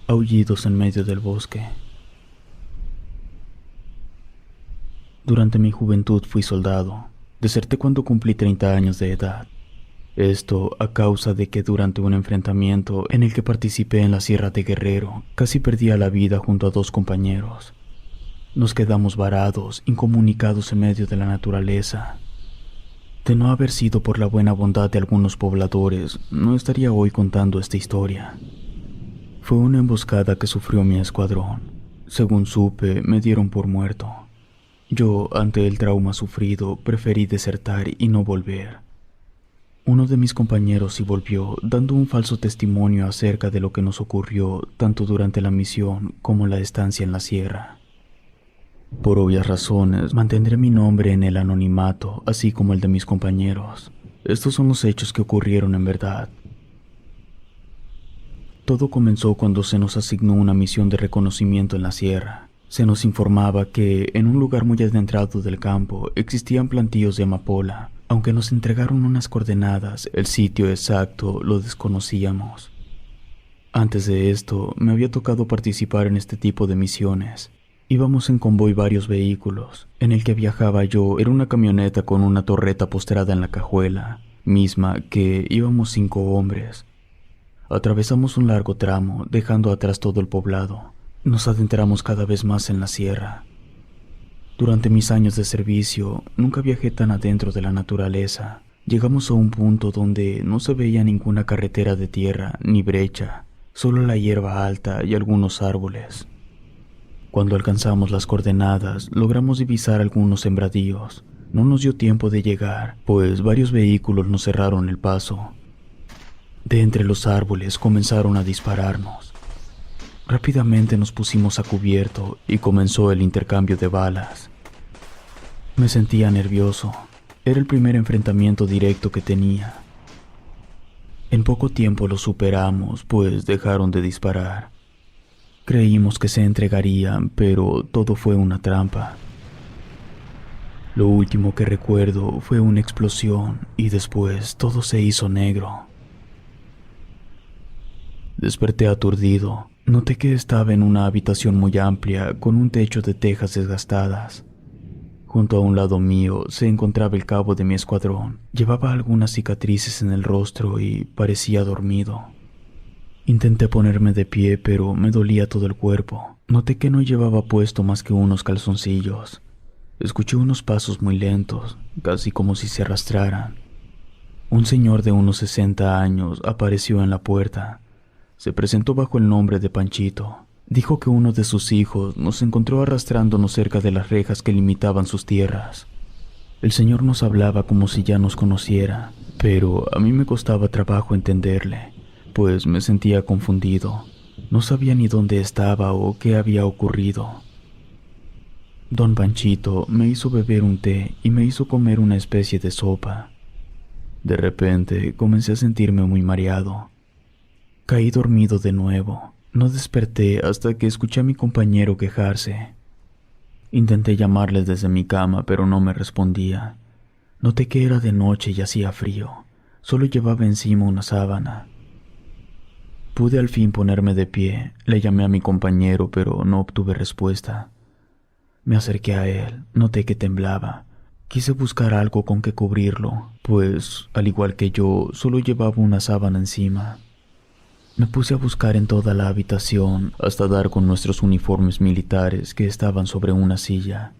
Aullidos en medio del bosque. Durante mi juventud fui soldado. Deserté cuando cumplí 30 años de edad. Esto a causa de que durante un enfrentamiento en el que participé en la Sierra de Guerrero, casi perdía la vida junto a 2 compañeros. Nos quedamos varados, incomunicados en medio de la naturaleza. De no haber sido por la buena bondad de algunos pobladores, no estaría hoy contando esta historia. Fue una emboscada que sufrió mi escuadrón. Según supe, me dieron por muerto. Yo, ante el trauma sufrido, preferí desertar y no volver. Uno de mis compañeros sí volvió, dando un falso testimonio acerca de lo que nos ocurrió tanto durante la misión como la estancia en la sierra. Por obvias razones, mantendré mi nombre en el anonimato, así como el de mis compañeros. Estos son los hechos que ocurrieron en verdad. Todo comenzó cuando se nos asignó una misión de reconocimiento en la sierra. Se nos informaba que, en un lugar muy adentrado del campo, existían plantíos de amapola. Aunque nos entregaron unas coordenadas, el sitio exacto lo desconocíamos. Antes de esto, me había tocado participar en este tipo de misiones. Íbamos en convoy varios vehículos. En el que viajaba yo era una camioneta con una torreta postrada en la cajuela, misma que íbamos 5 hombres. Atravesamos un largo tramo, dejando atrás todo el poblado. Nos adentramos cada vez más en la sierra. Durante mis años de servicio, nunca viajé tan adentro de la naturaleza. Llegamos a un punto donde no se veía ninguna carretera de tierra ni brecha, solo la hierba alta y algunos árboles. Cuando alcanzamos las coordenadas, logramos divisar algunos sembradíos. No nos dio tiempo de llegar, pues varios vehículos nos cerraron el paso. De entre los árboles comenzaron a dispararnos. Rápidamente nos pusimos a cubierto y comenzó el intercambio de balas. Me sentía nervioso. Era el primer enfrentamiento directo que tenía. En poco tiempo lo superamos, pues dejaron de disparar. Creímos que se entregarían, pero todo fue una trampa. Lo último que recuerdo fue una explosión y después todo se hizo negro. Desperté aturdido. Noté que estaba en una habitación muy amplia con un techo de tejas desgastadas. Junto a un lado mío se encontraba el cabo de mi escuadrón. Llevaba algunas cicatrices en el rostro y parecía dormido. Intenté ponerme de pie, pero me dolía todo el cuerpo. Noté que no llevaba puesto más que unos calzoncillos. Escuché unos pasos muy lentos, casi como si se arrastraran. Un señor de unos 60 años apareció en la puerta. Se presentó bajo el nombre de Panchito. Dijo que uno de sus hijos nos encontró arrastrándonos cerca de las rejas que limitaban sus tierras. El señor nos hablaba como si ya nos conociera, pero a mí me costaba trabajo entenderle, pues me sentía confundido. No sabía ni dónde estaba o qué había ocurrido. Don Panchito me hizo beber un té y me hizo comer una especie de sopa. De repente comencé a sentirme muy mareado. Caí dormido de nuevo. No desperté hasta que escuché a mi compañero quejarse. Intenté llamarle desde mi cama, pero no me respondía. Noté que era de noche y hacía frío. Solo llevaba encima una sábana. Pude al fin ponerme de pie. Le llamé a mi compañero, pero no obtuve respuesta. Me acerqué a él. Noté que temblaba. Quise buscar algo con que cubrirlo, pues, al igual que yo, solo llevaba una sábana encima. Me puse a buscar en toda la habitación hasta dar con nuestros uniformes militares que estaban sobre una silla.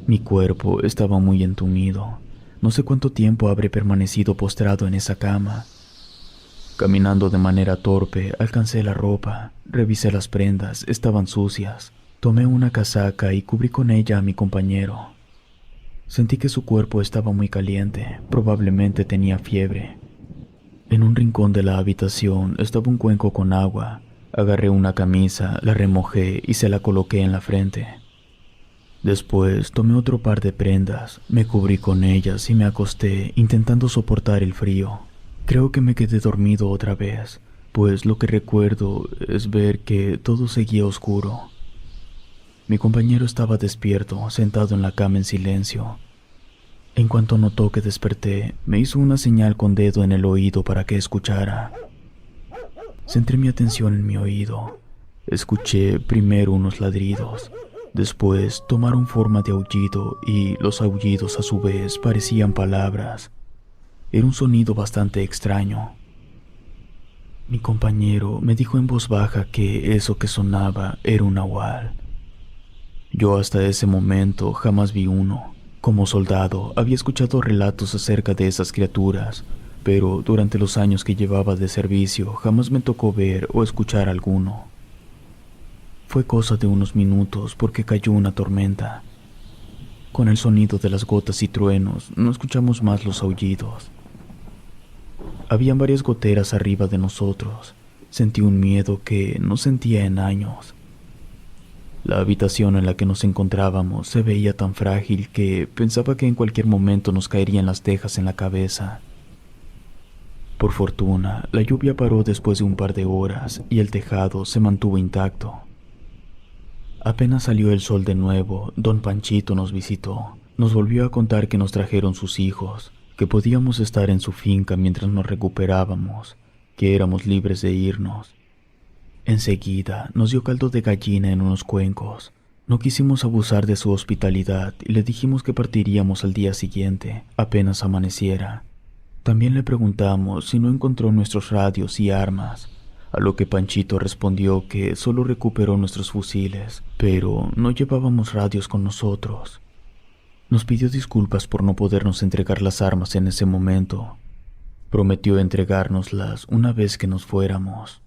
Mi cuerpo estaba muy entumido. No sé cuánto tiempo habré permanecido postrado en esa cama. Caminando de manera torpe, alcancé la ropa, revisé las prendas, estaban sucias. Tomé una casaca y cubrí con ella a mi compañero. Sentí que su cuerpo estaba muy caliente, probablemente tenía fiebre. En un rincón de la habitación estaba un cuenco con agua. Agarré una camisa, la remojé y se la coloqué en la frente. Después tomé otro par de prendas, me cubrí con ellas y me acosté intentando soportar el frío. Creo que me quedé dormido otra vez, pues lo que recuerdo es ver que todo seguía oscuro. Mi compañero estaba despierto, sentado en la cama en silencio. En cuanto notó que desperté, me hizo una señal con dedo en el oído para que escuchara. Centré mi atención en mi oído. Escuché primero unos ladridos, después tomaron forma de aullido y los aullidos a su vez parecían palabras. Era un sonido bastante extraño. Mi compañero me dijo en voz baja que eso que sonaba era un nahual. Yo hasta ese momento jamás vi uno. Como soldado había escuchado relatos acerca de esas criaturas, pero durante los años que llevaba de servicio jamás me tocó ver o escuchar alguno. Fue cosa de unos minutos porque cayó una tormenta. Con el sonido de las gotas y truenos no escuchamos más los aullidos. Habían varias goteras arriba de nosotros. Sentí un miedo que no sentía en años. La habitación en la que nos encontrábamos se veía tan frágil que pensaba que en cualquier momento nos caerían las tejas en la cabeza. Por fortuna, la lluvia paró después de un par de horas y el tejado se mantuvo intacto. Apenas salió el sol de nuevo, don Panchito nos visitó. Nos volvió a contar que nos trajeron sus hijos, que podíamos estar en su finca mientras nos recuperábamos, que éramos libres de irnos. Enseguida nos dio caldo de gallina en unos cuencos. No quisimos abusar de su hospitalidad y le dijimos que partiríamos al día siguiente, apenas amaneciera. También le preguntamos si no encontró nuestros radios y armas, a lo que Panchito respondió que solo recuperó nuestros fusiles, pero no llevábamos radios con nosotros. Nos pidió disculpas por no podernos entregar las armas en ese momento. Prometió entregárnoslas una vez que nos fuéramos.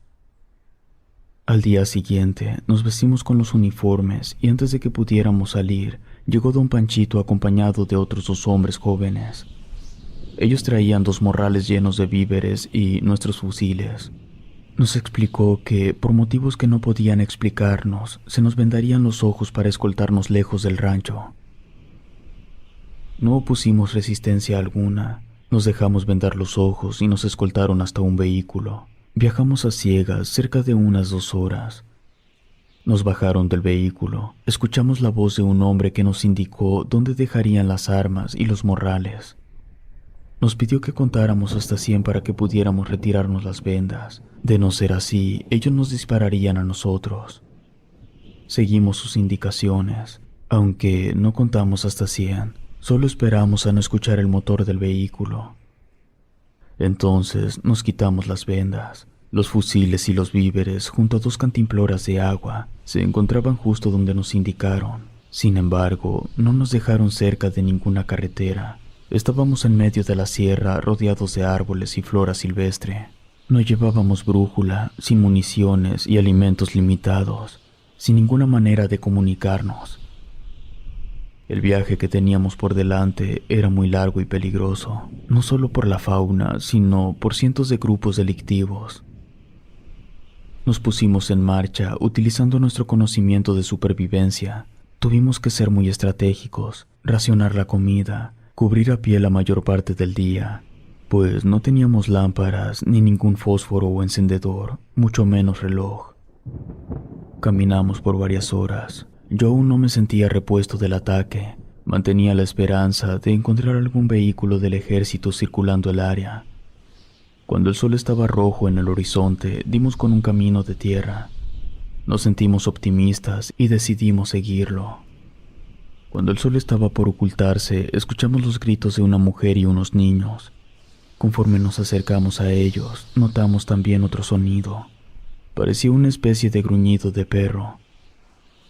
Al día siguiente nos vestimos con los uniformes y antes de que pudiéramos salir, llegó don Panchito acompañado de otros 2 hombres jóvenes. Ellos traían 2 morrales llenos de víveres y nuestros fusiles. Nos explicó que, por motivos que no podían explicarnos, se nos vendarían los ojos para escoltarnos lejos del rancho. No opusimos resistencia alguna, nos dejamos vendar los ojos y nos escoltaron hasta un vehículo. Viajamos a ciegas cerca de unas 2 horas. Nos bajaron del vehículo, escuchamos la voz de un hombre que nos indicó dónde dejarían las armas y los morrales. Nos pidió que contáramos hasta 100 para que pudiéramos retirarnos las vendas. De no ser así, ellos nos dispararían a nosotros. Seguimos sus indicaciones, aunque no contamos hasta 100. Solo esperamos a no escuchar el motor del vehículo. Entonces nos quitamos las vendas. Los fusiles y los víveres, junto a 2 cantimploras de agua, se encontraban justo donde nos indicaron. Sin embargo, no nos dejaron cerca de ninguna carretera. Estábamos en medio de la sierra, rodeados de árboles y flora silvestre. No llevábamos brújula, sin municiones y alimentos limitados, sin ninguna manera de comunicarnos. El viaje que teníamos por delante era muy largo y peligroso, no solo por la fauna, sino por cientos de grupos delictivos. Nos pusimos en marcha utilizando nuestro conocimiento de supervivencia. Tuvimos que ser muy estratégicos, racionar la comida, cubrir a pie la mayor parte del día, pues no teníamos lámparas ni ningún fósforo o encendedor, mucho menos reloj. Caminamos por varias horas. Yo aún no me sentía repuesto del ataque. Mantenía la esperanza de encontrar algún vehículo del ejército circulando el área. Cuando el sol estaba rojo en el horizonte, dimos con un camino de tierra. Nos sentimos optimistas y decidimos seguirlo. Cuando el sol estaba por ocultarse, escuchamos los gritos de una mujer y unos niños. Conforme nos acercamos a ellos, notamos también otro sonido. Parecía una especie de gruñido de perro.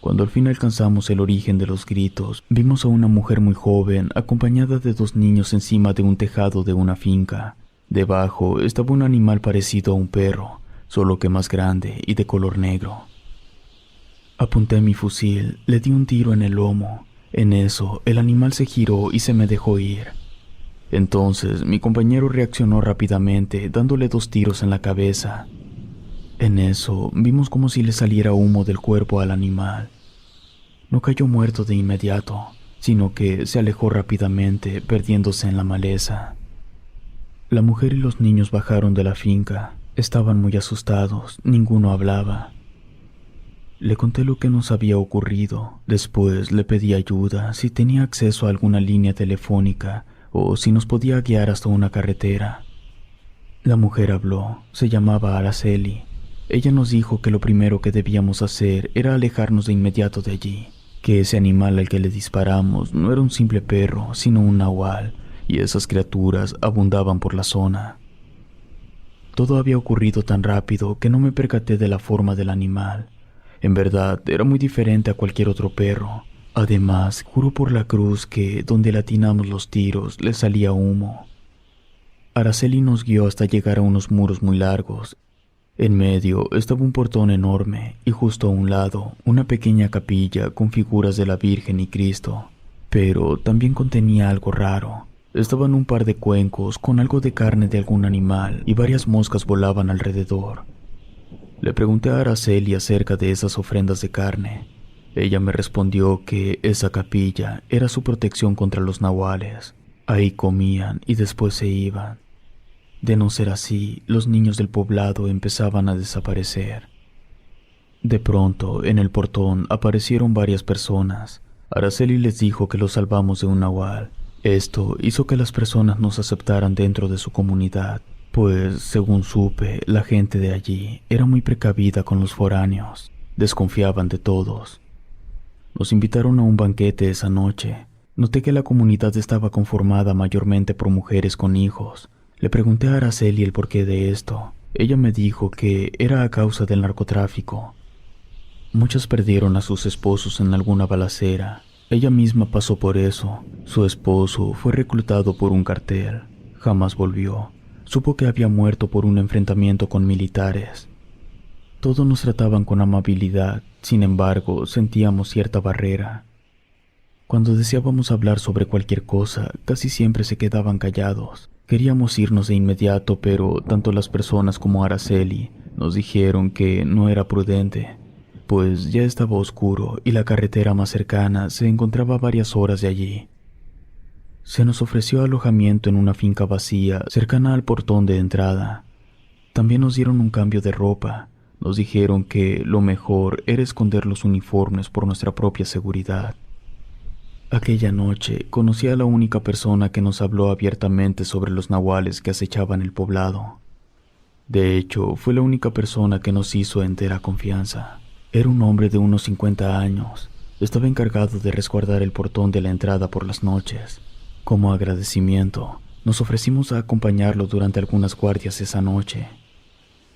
Cuando al fin alcanzamos el origen de los gritos, vimos a una mujer muy joven acompañada de 2 niños encima de un tejado de una finca. Debajo estaba un animal parecido a un perro, solo que más grande y de color negro. Apunté mi fusil, le di un tiro en el lomo. En eso, el animal se giró y se me dejó ir. Entonces, mi compañero reaccionó rápidamente, dándole 2 tiros en la cabeza. En eso, vimos como si le saliera humo del cuerpo al animal. No cayó muerto de inmediato, sino que se alejó rápidamente, perdiéndose en la maleza. La mujer y los niños bajaron de la finca. Estaban muy asustados, ninguno hablaba. Le conté lo que nos había ocurrido. Después le pedí ayuda, si tenía acceso a alguna línea telefónica o si nos podía guiar hasta una carretera. La mujer habló, se llamaba Araceli. Ella nos dijo que lo primero que debíamos hacer era alejarnos de inmediato de allí, que ese animal al que le disparamos no era un simple perro, sino un nahual, y esas criaturas abundaban por la zona. Todo había ocurrido tan rápido que no me percaté de la forma del animal. En verdad, era muy diferente a cualquier otro perro. Además, juro por la cruz que, donde le atinamos los tiros, le salía humo. Araceli nos guió hasta llegar a unos muros muy largos. En medio estaba un portón enorme y justo a un lado una pequeña capilla con figuras de la Virgen y Cristo. Pero también contenía algo raro. Estaban un par de cuencos con algo de carne de algún animal y varias moscas volaban alrededor. Le pregunté a Araceli acerca de esas ofrendas de carne. Ella me respondió que esa capilla era su protección contra los nahuales. Ahí comían y después se iban. De no ser así, los niños del poblado empezaban a desaparecer. De pronto, en el portón aparecieron varias personas. Araceli les dijo que los salvamos de un nahual. Esto hizo que las personas nos aceptaran dentro de su comunidad, pues, según supe, la gente de allí era muy precavida con los foráneos. Desconfiaban de todos. Nos invitaron a un banquete esa noche. Noté que la comunidad estaba conformada mayormente por mujeres con hijos. Le pregunté a Araceli el porqué de esto. Ella me dijo que era a causa del narcotráfico. Muchas perdieron a sus esposos en alguna balacera. Ella misma pasó por eso. Su esposo fue reclutado por un cartel. Jamás volvió. Supo que había muerto por un enfrentamiento con militares. Todos nos trataban con amabilidad, sin embargo, sentíamos cierta barrera. Cuando deseábamos hablar sobre cualquier cosa, casi siempre se quedaban callados. Queríamos irnos de inmediato, pero tanto las personas como Araceli nos dijeron que no era prudente, pues ya estaba oscuro y la carretera más cercana se encontraba a varias horas de allí. Se nos ofreció alojamiento en una finca vacía cercana al portón de entrada. También nos dieron un cambio de ropa. Nos dijeron que lo mejor era esconder los uniformes por nuestra propia seguridad. Aquella noche conocí a la única persona que nos habló abiertamente sobre los nahuales que acechaban el poblado. De hecho, fue la única persona que nos hizo entera confianza. Era un hombre de unos 50 años. Estaba encargado de resguardar el portón de la entrada por las noches. Como agradecimiento, nos ofrecimos a acompañarlo durante algunas guardias esa noche.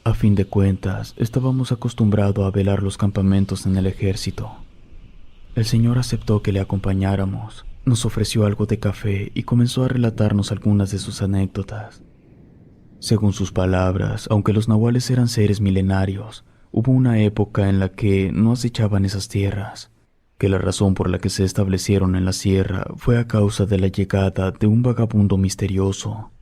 A fin de cuentas, estábamos acostumbrados a velar los campamentos en el ejército. El señor aceptó que le acompañáramos, nos ofreció algo de café y comenzó a relatarnos algunas de sus anécdotas. Según sus palabras, aunque los nahuales eran seres milenarios, hubo una época en la que no acechaban esas tierras, que la razón por la que se establecieron en la sierra fue a causa de la llegada de un vagabundo misterioso.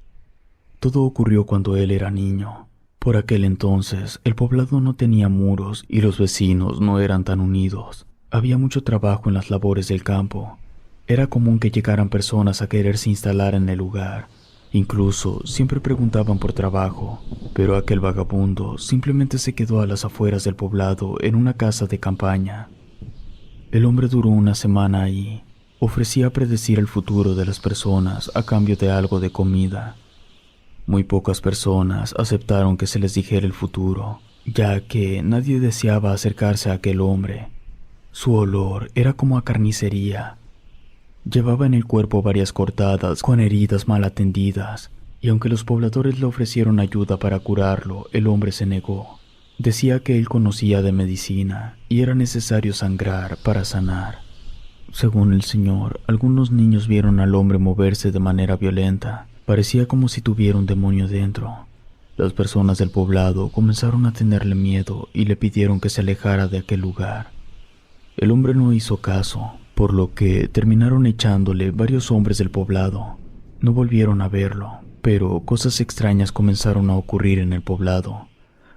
Todo ocurrió cuando él era niño. Por aquel entonces, el poblado no tenía muros y los vecinos no eran tan unidos. Había mucho trabajo en las labores del campo. Era común que llegaran personas a quererse instalar en el lugar. Incluso siempre preguntaban por trabajo, pero aquel vagabundo simplemente se quedó a las afueras del poblado en una casa de campaña. El hombre duró una semana ahí. Ofrecía predecir el futuro de las personas a cambio de algo de comida. Muy pocas personas aceptaron que se les dijera el futuro, ya que nadie deseaba acercarse a aquel hombre. Su olor era como a carnicería. Llevaba en el cuerpo varias cortadas con heridas mal atendidas, y aunque los pobladores le ofrecieron ayuda para curarlo, el hombre se negó. Decía que él conocía de medicina y era necesario sangrar para sanar. Según el señor, algunos niños vieron al hombre moverse de manera violenta. Parecía como si tuviera un demonio dentro. Las personas del poblado comenzaron a tenerle miedo y le pidieron que se alejara de aquel lugar. El hombre no hizo caso, por lo que terminaron echándole varios hombres del poblado. No volvieron a verlo, pero cosas extrañas comenzaron a ocurrir en el poblado.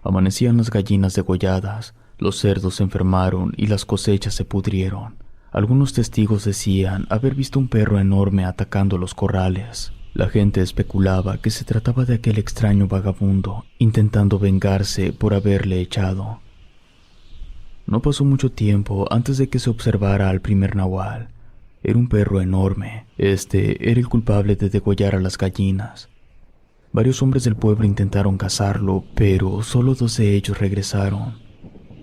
Amanecían las gallinas degolladas, los cerdos se enfermaron y las cosechas se pudrieron. Algunos testigos decían haber visto un perro enorme atacando los corrales. La gente especulaba que se trataba de aquel extraño vagabundo, intentando vengarse por haberle echado. No pasó mucho tiempo antes de que se observara al primer nahual. Era un perro enorme. Este era el culpable de degollar a las gallinas. Varios hombres del pueblo intentaron cazarlo, pero solo 2 de ellos regresaron.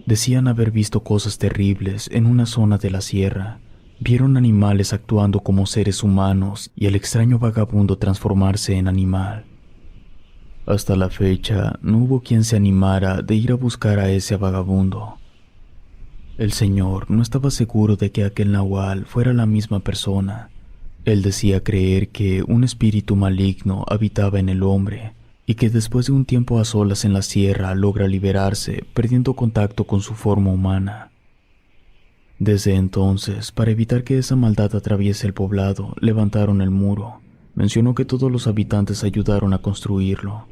Decían haber visto cosas terribles en una zona de la sierra. Vieron animales actuando como seres humanos y al extraño vagabundo transformarse en animal. Hasta la fecha, no hubo quien se animara de ir a buscar a ese vagabundo. El señor no estaba seguro de que aquel nahual fuera la misma persona. Él decía creer que un espíritu maligno habitaba en el hombre y que después de un tiempo a solas en la sierra logra liberarse, perdiendo contacto con su forma humana. Desde entonces, para evitar que esa maldad atraviese el poblado, levantaron el muro. Mencionó que todos los habitantes ayudaron a construirlo.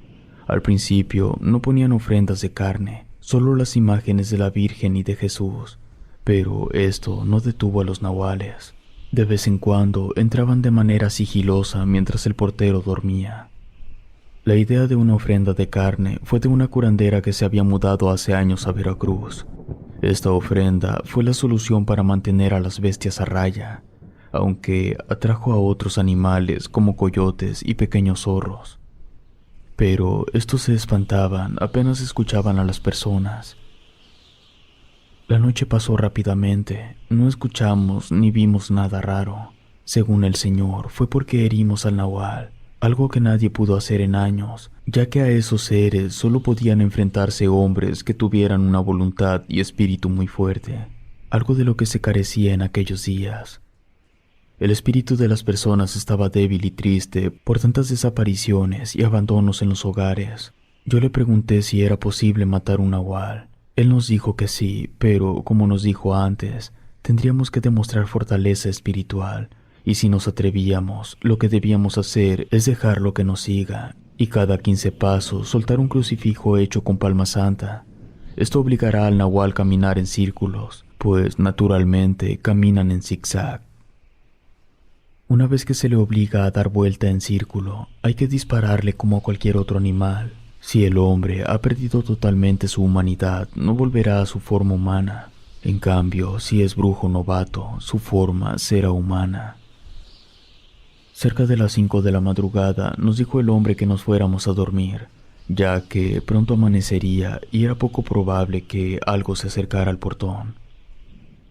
Al principio no ponían ofrendas de carne, solo las imágenes de la Virgen y de Jesús, pero esto no detuvo a los nahuales. De vez en cuando entraban de manera sigilosa mientras el portero dormía. La idea de una ofrenda de carne fue de una curandera que se había mudado hace años a Veracruz. Esta ofrenda fue la solución para mantener a las bestias a raya, aunque atrajo a otros animales como coyotes y pequeños zorros. Pero estos se espantaban apenas escuchaban a las personas. La noche pasó rápidamente, no escuchamos ni vimos nada raro. Según el señor, fue porque herimos al nahual, algo que nadie pudo hacer en años, ya que a esos seres solo podían enfrentarse hombres que tuvieran una voluntad y espíritu muy fuerte, algo de lo que se carecía en aquellos días. El espíritu de las personas estaba débil y triste por tantas desapariciones y abandonos en los hogares. Yo le pregunté si era posible matar un nahual. Él nos dijo que sí, pero como nos dijo antes, tendríamos que demostrar fortaleza espiritual, y si nos atrevíamos, lo que debíamos hacer es dejarlo que nos siga, y cada 15 pasos soltar un crucifijo hecho con palma santa. Esto obligará al nahual a caminar en círculos, pues naturalmente caminan en zigzag. Una vez que se le obliga a dar vuelta en círculo, hay que dispararle como a cualquier otro animal. Si el hombre ha perdido totalmente su humanidad, no volverá a su forma humana. En cambio, si es brujo novato, su forma será humana. Cerca de las 5 de la madrugada nos dijo el hombre que nos fuéramos a dormir, ya que pronto amanecería y era poco probable que algo se acercara al portón.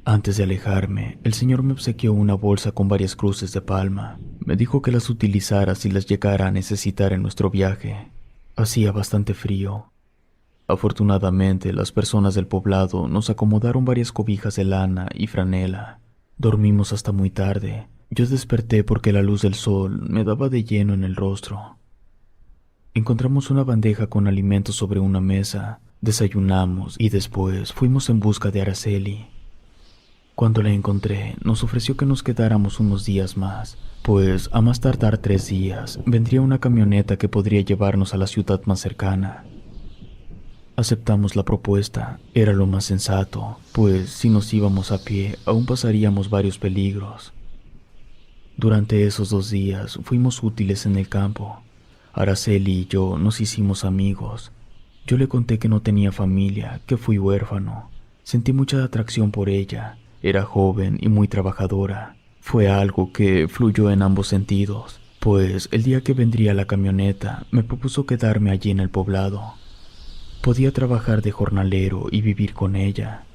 Antes de alejarme, el señor me obsequió una bolsa con varias cruces de palma. Me dijo que las utilizara si las llegara a necesitar en nuestro viaje. Hacía bastante frío. Afortunadamente, las personas del poblado nos acomodaron varias cobijas de lana y franela. Dormimos hasta muy tarde. Yo desperté porque la luz del sol me daba de lleno en el rostro. Encontramos una bandeja con alimentos sobre una mesa, desayunamos y después fuimos en busca de Araceli. Cuando la encontré, nos ofreció que nos quedáramos unos días más, pues a más tardar 3 días vendría una camioneta que podría llevarnos a la ciudad más cercana. Aceptamos la propuesta, era lo más sensato, pues si nos íbamos a pie aún pasaríamos varios peligros. Durante esos 2 días fuimos útiles en el campo. Araceli y yo nos hicimos amigos. Yo le conté que no tenía familia, que fui huérfano. Sentí mucha atracción por ella. Era joven y muy trabajadora. Fue algo que fluyó en ambos sentidos, pues el día que vendría la camioneta me propuso quedarme allí en el poblado. Podía trabajar de jornalero y vivir con ella.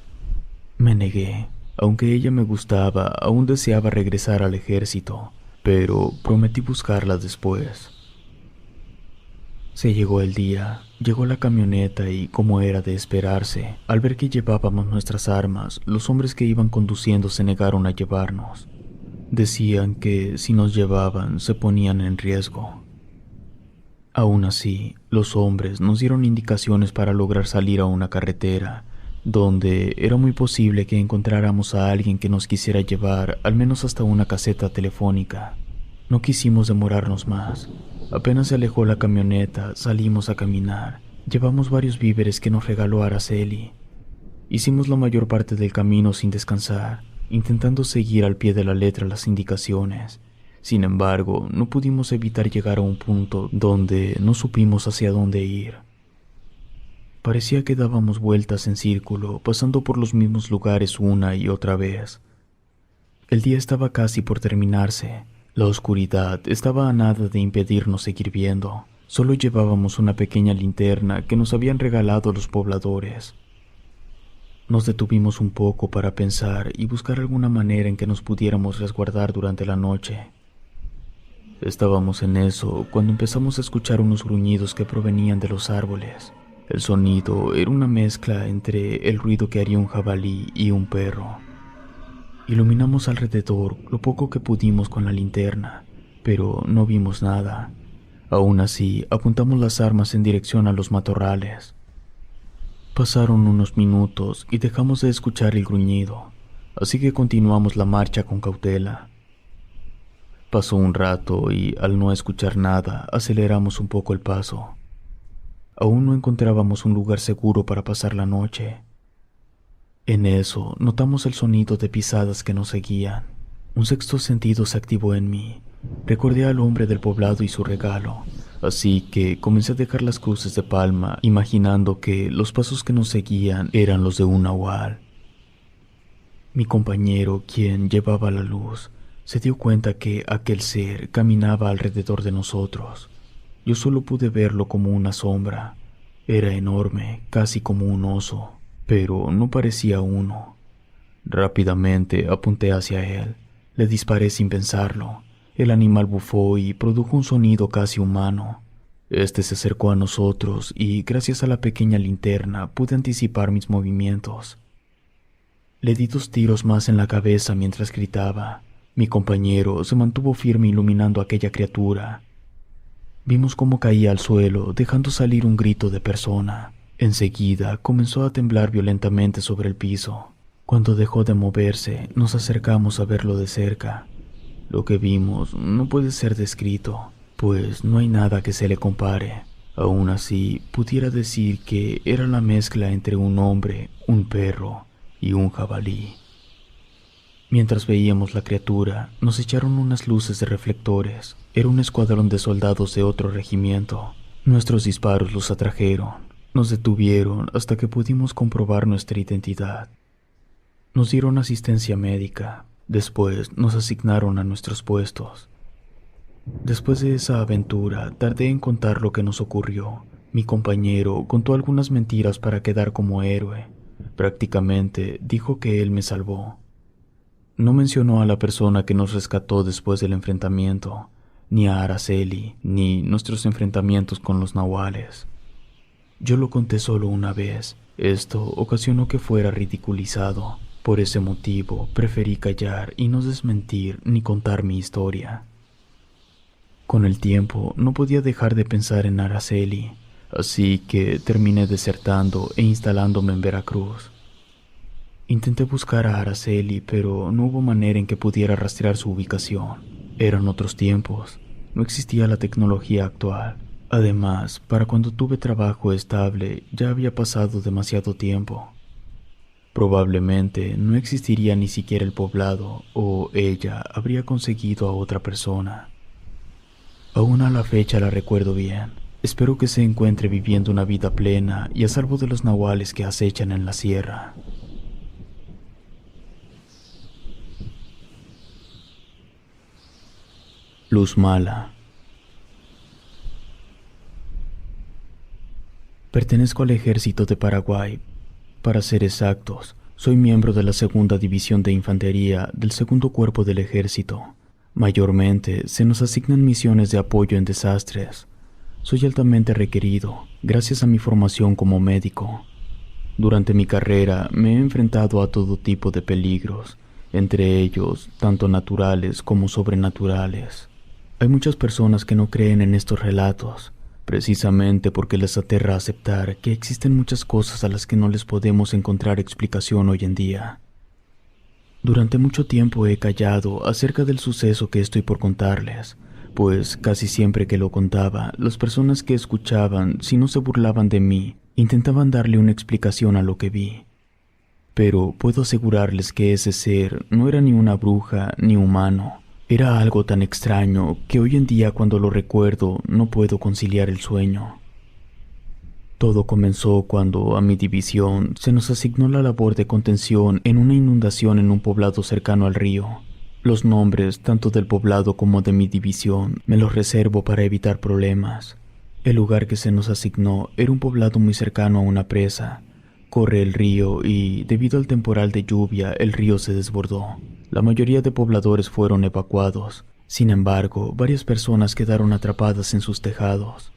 Me negué. Aunque ella me gustaba, aún deseaba regresar al ejército, pero prometí buscarla después. Se llegó el día, llegó la camioneta y, como era de esperarse, al ver que llevábamos nuestras armas, los hombres que iban conduciendo se negaron a llevarnos. Decían que si nos llevaban se ponían en riesgo. Aún así, los hombres nos dieron indicaciones para lograr salir a una carretera, donde era muy posible que encontráramos a alguien que nos quisiera llevar al menos hasta una caseta telefónica. No quisimos demorarnos más. Apenas se alejó la camioneta, salimos a caminar. Llevamos varios víveres que nos regaló Araceli. Hicimos la mayor parte del camino sin descansar, intentando seguir al pie de la letra las indicaciones. Sin embargo, no pudimos evitar llegar a un punto donde no supimos hacia dónde ir. Parecía que dábamos vueltas en círculo, pasando por los mismos lugares una y otra vez. El día estaba casi por terminarse. La oscuridad estaba a nada de impedirnos seguir viendo. Solo llevábamos una pequeña linterna que nos habían regalado los pobladores. Nos detuvimos un poco para pensar y buscar alguna manera en que nos pudiéramos resguardar durante la noche. Estábamos en eso cuando empezamos a escuchar unos gruñidos que provenían de los árboles. El sonido era una mezcla entre el ruido que haría un jabalí y un perro. Iluminamos alrededor lo poco que pudimos con la linterna, pero no vimos nada. Aún así, apuntamos las armas en dirección a los matorrales. Pasaron unos minutos y dejamos de escuchar el gruñido, así que continuamos la marcha con cautela. Pasó un rato y, al no escuchar nada, aceleramos un poco el paso. Aún no encontrábamos un lugar seguro para pasar la noche. En eso, notamos el sonido de pisadas que nos seguían. Un sexto sentido se activó en mí. Recordé al hombre del poblado y su regalo, así que comencé a dejar las cruces de palma, imaginando que los pasos que nos seguían eran los de un nahual. Mi compañero, quien llevaba la luz, se dio cuenta que aquel ser caminaba alrededor de nosotros. Yo solo pude verlo como una sombra. Era enorme, casi como un oso, pero no parecía uno. Rápidamente apunté hacia él. Le disparé sin pensarlo. El animal bufó y produjo un sonido casi humano. Este se acercó a nosotros y, gracias a la pequeña linterna, pude anticipar mis movimientos. Le di 2 tiros más en la cabeza mientras gritaba. Mi compañero se mantuvo firme iluminando a aquella criatura. Vimos cómo caía al suelo, dejando salir un grito de persona. Enseguida comenzó a temblar violentamente sobre el piso. Cuando dejó de moverse, nos acercamos a verlo de cerca. Lo que vimos no puede ser descrito, pues no hay nada que se le compare. Aún así, pudiera decir que era la mezcla entre un hombre, un perro y un jabalí. Mientras veíamos la criatura, nos echaron unas luces de reflectores. Era un escuadrón de soldados de otro regimiento. Nuestros disparos los atrajeron. Nos detuvieron hasta que pudimos comprobar nuestra identidad. Nos dieron asistencia médica. Después nos asignaron a nuestros puestos. Después de esa aventura, tardé en contar lo que nos ocurrió. Mi compañero contó algunas mentiras para quedar como héroe. Prácticamente dijo que él me salvó. No mencionó a la persona que nos rescató después del enfrentamiento, ni a Araceli, ni nuestros enfrentamientos con los nahuales. Yo lo conté solo una vez. Esto ocasionó que fuera ridiculizado. Por ese motivo, preferí callar y no desmentir ni contar mi historia. Con el tiempo, no podía dejar de pensar en Araceli, así que terminé desertando e instalándome en Veracruz. Intenté buscar a Araceli, pero no hubo manera en que pudiera rastrear su ubicación. Eran otros tiempos. No existía la tecnología actual. Además, para cuando tuve trabajo estable, ya había pasado demasiado tiempo. Probablemente no existiría ni siquiera el poblado, o ella habría conseguido a otra persona. Aún a la fecha la recuerdo bien. Espero que se encuentre viviendo una vida plena y a salvo de los nahuales que acechan en la sierra. Luz mala. Pertenezco al ejército de Paraguay. Para ser exactos, soy miembro de la 2ª División de Infantería del 2º Cuerpo del Ejército. Mayormente se nos asignan misiones de apoyo en desastres. Soy altamente requerido, gracias a mi formación como médico. Durante mi carrera me he enfrentado a todo tipo de peligros, entre ellos tanto naturales como sobrenaturales. Hay muchas personas que no creen en estos relatos, precisamente porque les aterra aceptar que existen muchas cosas a las que no les podemos encontrar explicación hoy en día. Durante mucho tiempo he callado acerca del suceso que estoy por contarles, pues casi siempre que lo contaba, las personas que escuchaban, si no se burlaban de mí, intentaban darle una explicación a lo que vi. Pero puedo asegurarles que ese ser no era ni una bruja ni humano. Era algo tan extraño que hoy en día cuando lo recuerdo no puedo conciliar el sueño. Todo comenzó cuando a mi división se nos asignó la labor de contención en una inundación en un poblado cercano al río. Los nombres tanto del poblado como de mi división me los reservo para evitar problemas. El lugar que se nos asignó era un poblado muy cercano a una presa. Corre el río y, debido al temporal de lluvia, el río se desbordó. La mayoría de pobladores fueron evacuados. Sin embargo, varias personas quedaron atrapadas en sus tejados.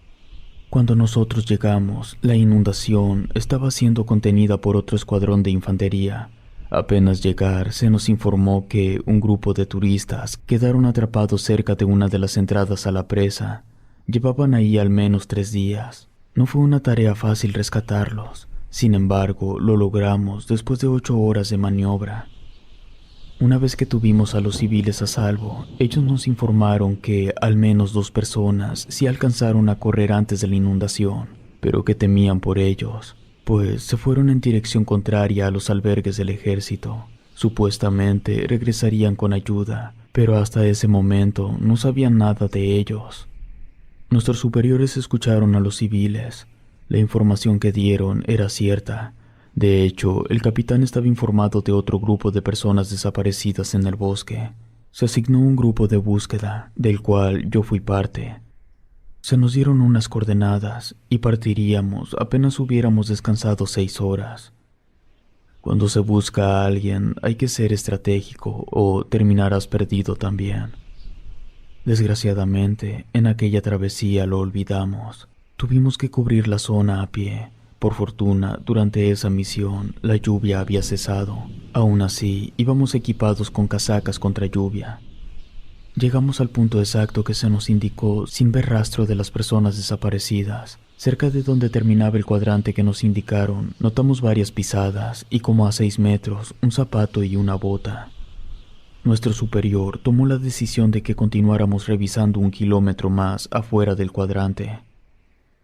Cuando nosotros llegamos, la inundación estaba siendo contenida por otro escuadrón de infantería. Apenas llegar, se nos informó que un grupo de turistas quedaron atrapados cerca de una de las entradas a la presa. Llevaban ahí al menos 3 días. No fue una tarea fácil rescatarlos. Sin embargo, lo logramos después de 8 horas de maniobra. Una vez que tuvimos a los civiles a salvo, ellos nos informaron que al menos 2 personas sí alcanzaron a correr antes de la inundación, pero que temían por ellos, pues se fueron en dirección contraria a los albergues del ejército. Supuestamente regresarían con ayuda, pero hasta ese momento no sabían nada de ellos. Nuestros superiores escucharon a los civiles. La información que dieron era cierta. De hecho, el capitán estaba informado de otro grupo de personas desaparecidas en el bosque. Se asignó un grupo de búsqueda, del cual yo fui parte. Se nos dieron unas coordenadas y partiríamos apenas hubiéramos descansado 6 horas. Cuando se busca a alguien, hay que ser estratégico o terminarás perdido también. Desgraciadamente, en aquella travesía lo olvidamos. Tuvimos que cubrir la zona a pie. Por fortuna, durante esa misión, la lluvia había cesado. Aún así, íbamos equipados con casacas contra lluvia. Llegamos al punto exacto que se nos indicó sin ver rastro de las personas desaparecidas. Cerca de donde terminaba el cuadrante que nos indicaron, notamos varias pisadas y como a 6 metros, un zapato y una bota. Nuestro superior tomó la decisión de que continuáramos revisando 1 kilómetro más afuera del cuadrante.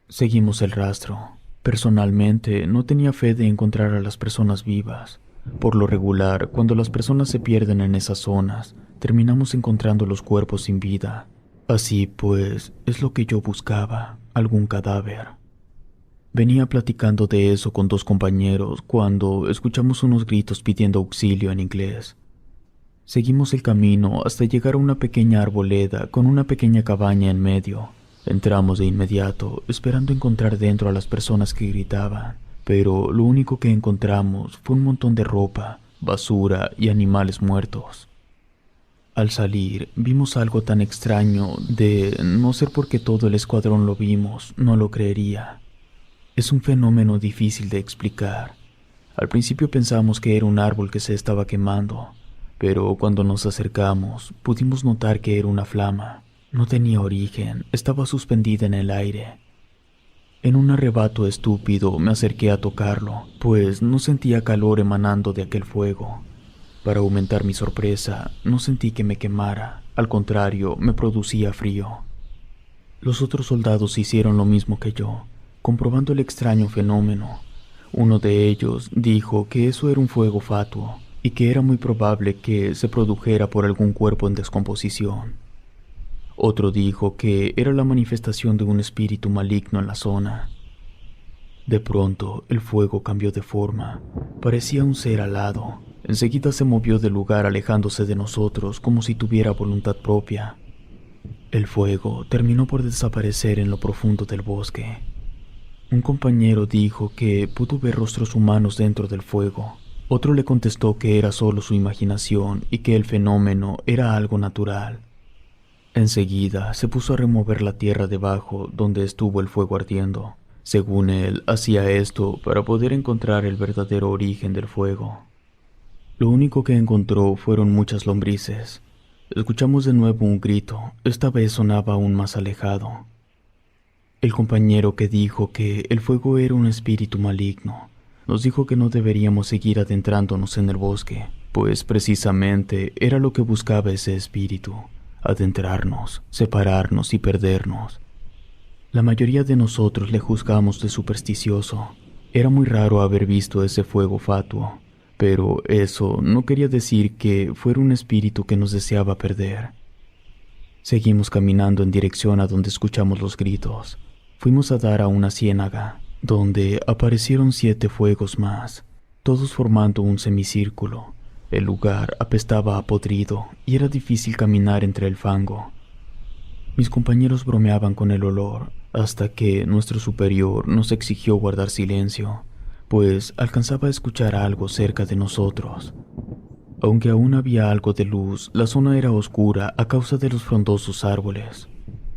Seguimos el rastro. Personalmente, no tenía fe de encontrar a las personas vivas. Por lo regular, cuando las personas se pierden en esas zonas, terminamos encontrando los cuerpos sin vida. Así pues, es lo que yo buscaba, algún cadáver. Venía platicando de eso con 2 compañeros cuando escuchamos unos gritos pidiendo auxilio en inglés. Seguimos el camino hasta llegar a una pequeña arboleda con una pequeña cabaña en medio. Entramos de inmediato, esperando encontrar dentro a las personas que gritaban, pero lo único que encontramos fue un montón de ropa, basura y animales muertos. Al salir, vimos algo tan extraño de no ser porque todo el escuadrón lo vimos, no lo creería. Es un fenómeno difícil de explicar. Al principio pensamos que era un árbol que se estaba quemando, pero cuando nos acercamos, pudimos notar que era una flama. No tenía origen, estaba suspendida en el aire. En un arrebato estúpido me acerqué a tocarlo, pues no sentía calor emanando de aquel fuego. Para aumentar mi sorpresa, no sentí que me quemara, al contrario, me producía frío. Los otros soldados hicieron lo mismo que yo, comprobando el extraño fenómeno. Uno de ellos dijo que eso era un fuego fatuo y que era muy probable que se produjera por algún cuerpo en descomposición. Otro dijo que era la manifestación de un espíritu maligno en la zona. De pronto, el fuego cambió de forma. Parecía un ser alado. Enseguida se movió del lugar alejándose de nosotros como si tuviera voluntad propia. El fuego terminó por desaparecer en lo profundo del bosque. Un compañero dijo que pudo ver rostros humanos dentro del fuego. Otro le contestó que era solo su imaginación y que el fenómeno era algo natural. Enseguida se puso a remover la tierra debajo donde estuvo el fuego ardiendo. Según él, hacía esto para poder encontrar el verdadero origen del fuego. Lo único que encontró fueron muchas lombrices. Escuchamos de nuevo un grito, esta vez sonaba aún más alejado. El compañero que dijo que el fuego era un espíritu maligno, nos dijo que no deberíamos seguir adentrándonos en el bosque, pues precisamente era lo que buscaba ese espíritu. Adentrarnos, separarnos y perdernos. La mayoría de nosotros le juzgamos de supersticioso. Era muy raro haber visto ese fuego fatuo, pero eso no quería decir que fuera un espíritu que nos deseaba perder. Seguimos caminando en dirección a donde escuchamos los gritos. Fuimos a dar a una ciénaga, donde aparecieron 7 fuegos más, todos formando un semicírculo. El lugar apestaba a podrido y era difícil caminar entre el fango. Mis compañeros bromeaban con el olor, hasta que nuestro superior nos exigió guardar silencio, pues alcanzaba a escuchar algo cerca de nosotros. Aunque aún había algo de luz, la zona era oscura a causa de los frondosos árboles,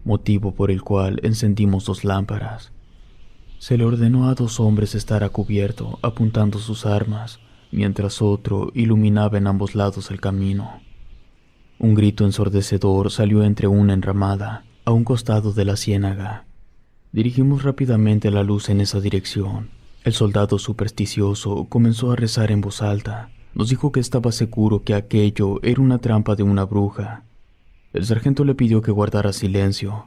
motivo por el cual encendimos 2 lámparas. Se le ordenó a 2 hombres estar a cubierto, apuntando sus armas, mientras otro iluminaba en ambos lados el camino. Un grito ensordecedor salió entre una enramada, a un costado de la ciénaga. Dirigimos rápidamente la luz en esa dirección. El soldado supersticioso comenzó a rezar en voz alta. Nos dijo que estaba seguro que aquello era una trampa de una bruja. El sargento le pidió que guardara silencio.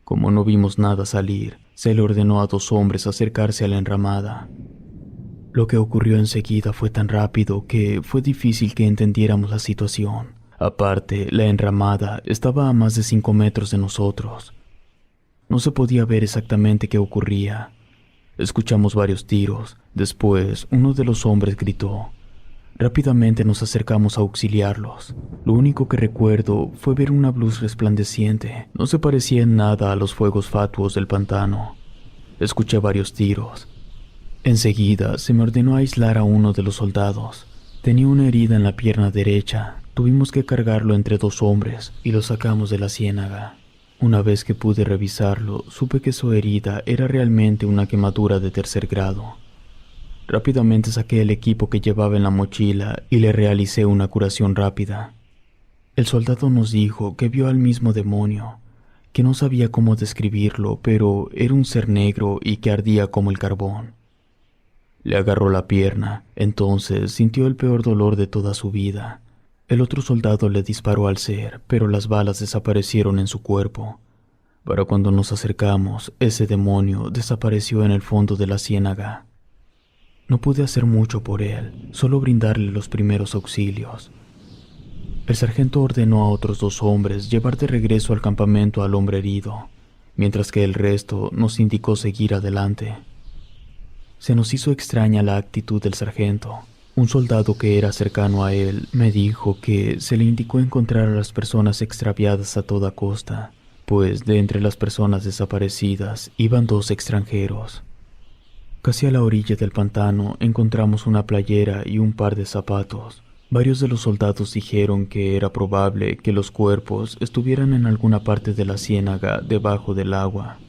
Como no vimos nada salir, se le ordenó a 2 hombres acercarse a la enramada. Lo que ocurrió enseguida fue tan rápido que fue difícil que entendiéramos la situación. Aparte, la enramada estaba a más de 5 metros de nosotros. No se podía ver exactamente qué ocurría. Escuchamos varios tiros. Después, uno de los hombres gritó. Rápidamente nos acercamos a auxiliarlos. Lo único que recuerdo fue ver una luz resplandeciente. No se parecía en nada a los fuegos fatuos del pantano. Escuché varios tiros. Enseguida se me ordenó aislar a uno de los soldados. Tenía una herida en la pierna derecha. Tuvimos que cargarlo entre 2 hombres y lo sacamos de la ciénaga. Una vez que pude revisarlo, supe que su herida era realmente una quemadura de 3er grado. Rápidamente saqué el equipo que llevaba en la mochila y le realicé una curación rápida. El soldado nos dijo que vio al mismo demonio, que no sabía cómo describirlo, pero era un ser negro y que ardía como el carbón. Le agarró la pierna, entonces sintió el peor dolor de toda su vida. El otro soldado le disparó al ser, pero las balas desaparecieron en su cuerpo. Para cuando nos acercamos, ese demonio desapareció en el fondo de la ciénaga. No pude hacer mucho por él, solo brindarle los primeros auxilios. El sargento ordenó a otros 2 hombres llevar de regreso al campamento al hombre herido, mientras que el resto nos indicó seguir adelante. Se nos hizo extraña la actitud del sargento. Un soldado que era cercano a él me dijo que se le indicó encontrar a las personas extraviadas a toda costa, pues de entre las personas desaparecidas iban 2 extranjeros. Casi a la orilla del pantano encontramos una playera y un par de zapatos. Varios de los soldados dijeron que era probable que los cuerpos estuvieran en alguna parte de la ciénaga debajo del agua.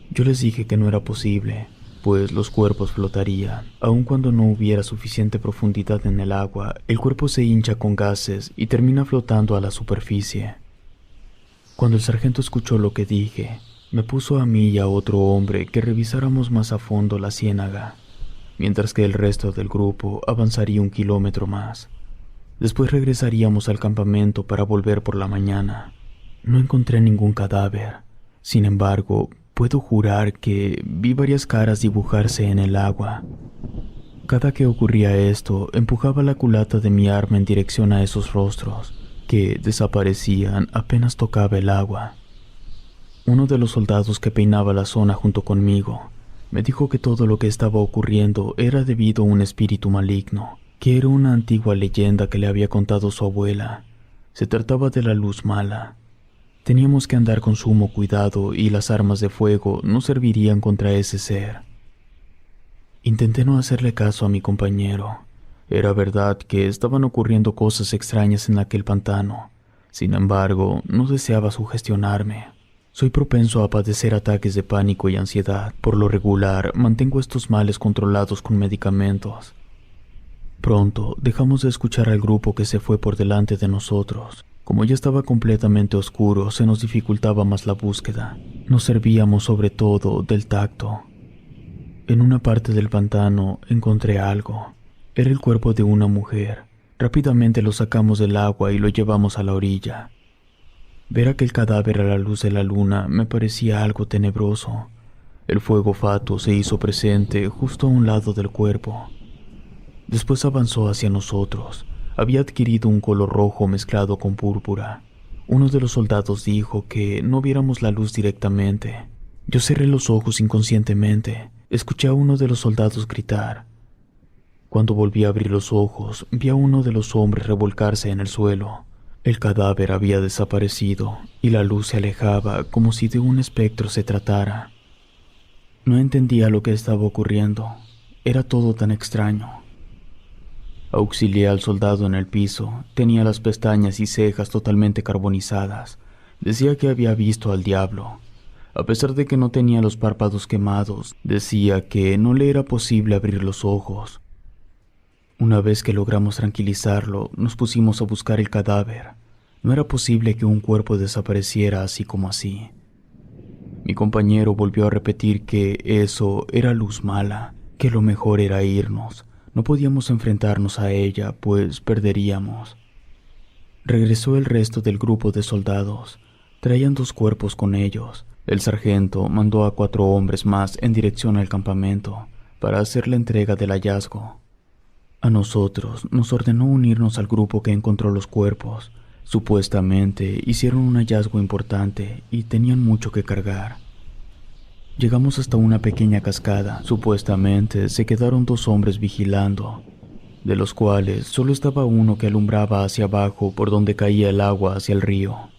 Yo les dije que no era posible, pues los cuerpos flotarían. Aun cuando no hubiera suficiente profundidad en el agua, el cuerpo se hincha con gases y termina flotando a la superficie. Cuando el sargento escuchó lo que dije, me puso a mí y a otro hombre que revisáramos más a fondo la ciénaga, mientras que el resto del grupo avanzaría 1 kilómetro más. Después regresaríamos al campamento para volver por la mañana. No encontré ningún cadáver. Sin embargo, puedo jurar que vi varias caras dibujarse en el agua. Cada que ocurría esto, empujaba la culata de mi arma en dirección a esos rostros, que desaparecían apenas tocaba el agua. Uno de los soldados que peinaba la zona junto conmigo me dijo que todo lo que estaba ocurriendo era debido a un espíritu maligno, que era una antigua leyenda que le había contado su abuela. Se trataba de la luz mala. Teníamos que andar con sumo cuidado y las armas de fuego no servirían contra ese ser. Intenté no hacerle caso a mi compañero. Era verdad que estaban ocurriendo cosas extrañas en aquel pantano. Sin embargo, no deseaba sugestionarme. Soy propenso a padecer ataques de pánico y ansiedad. Por lo regular, mantengo estos males controlados con medicamentos. Pronto, dejamos de escuchar al grupo que se fue por delante de nosotros. Como ya estaba completamente oscuro, se nos dificultaba más la búsqueda. Nos servíamos sobre todo del tacto. En una parte del pantano encontré algo. Era el cuerpo de una mujer. Rápidamente lo sacamos del agua y lo llevamos a la orilla. Ver aquel cadáver a la luz de la luna me parecía algo tenebroso. El fuego fatuo se hizo presente justo a un lado del cuerpo. Después avanzó hacia nosotros. Había adquirido un color rojo mezclado con púrpura. Uno de los soldados dijo que no viéramos la luz directamente. Yo cerré los ojos inconscientemente. Escuché a uno de los soldados gritar. Cuando volví a abrir los ojos, vi a uno de los hombres revolcarse en el suelo. El cadáver había desaparecido y la luz se alejaba como si de un espectro se tratara. No entendía lo que estaba ocurriendo. Era todo tan extraño. Auxilié al soldado en el piso. Tenía las pestañas y cejas totalmente carbonizadas. Decía que había visto al diablo. A pesar de que no tenía los párpados quemados, decía que no le era posible abrir los ojos. Una vez que logramos tranquilizarlo, nos pusimos a buscar el cadáver. No era posible que un cuerpo desapareciera así como así. Mi compañero volvió a repetir que eso era luz mala, que lo mejor era irnos. No podíamos enfrentarnos a ella, pues perderíamos. Regresó el resto del grupo de soldados. Traían 2 cuerpos con ellos. El sargento mandó a 4 hombres más en dirección al campamento para hacer la entrega del hallazgo. A nosotros nos ordenó unirnos al grupo que encontró los cuerpos. Supuestamente hicieron un hallazgo importante y tenían mucho que cargar. Llegamos hasta una pequeña cascada. Supuestamente se quedaron 2 hombres vigilando, de los cuales solo estaba uno que alumbraba hacia abajo por donde caía el agua hacia el río.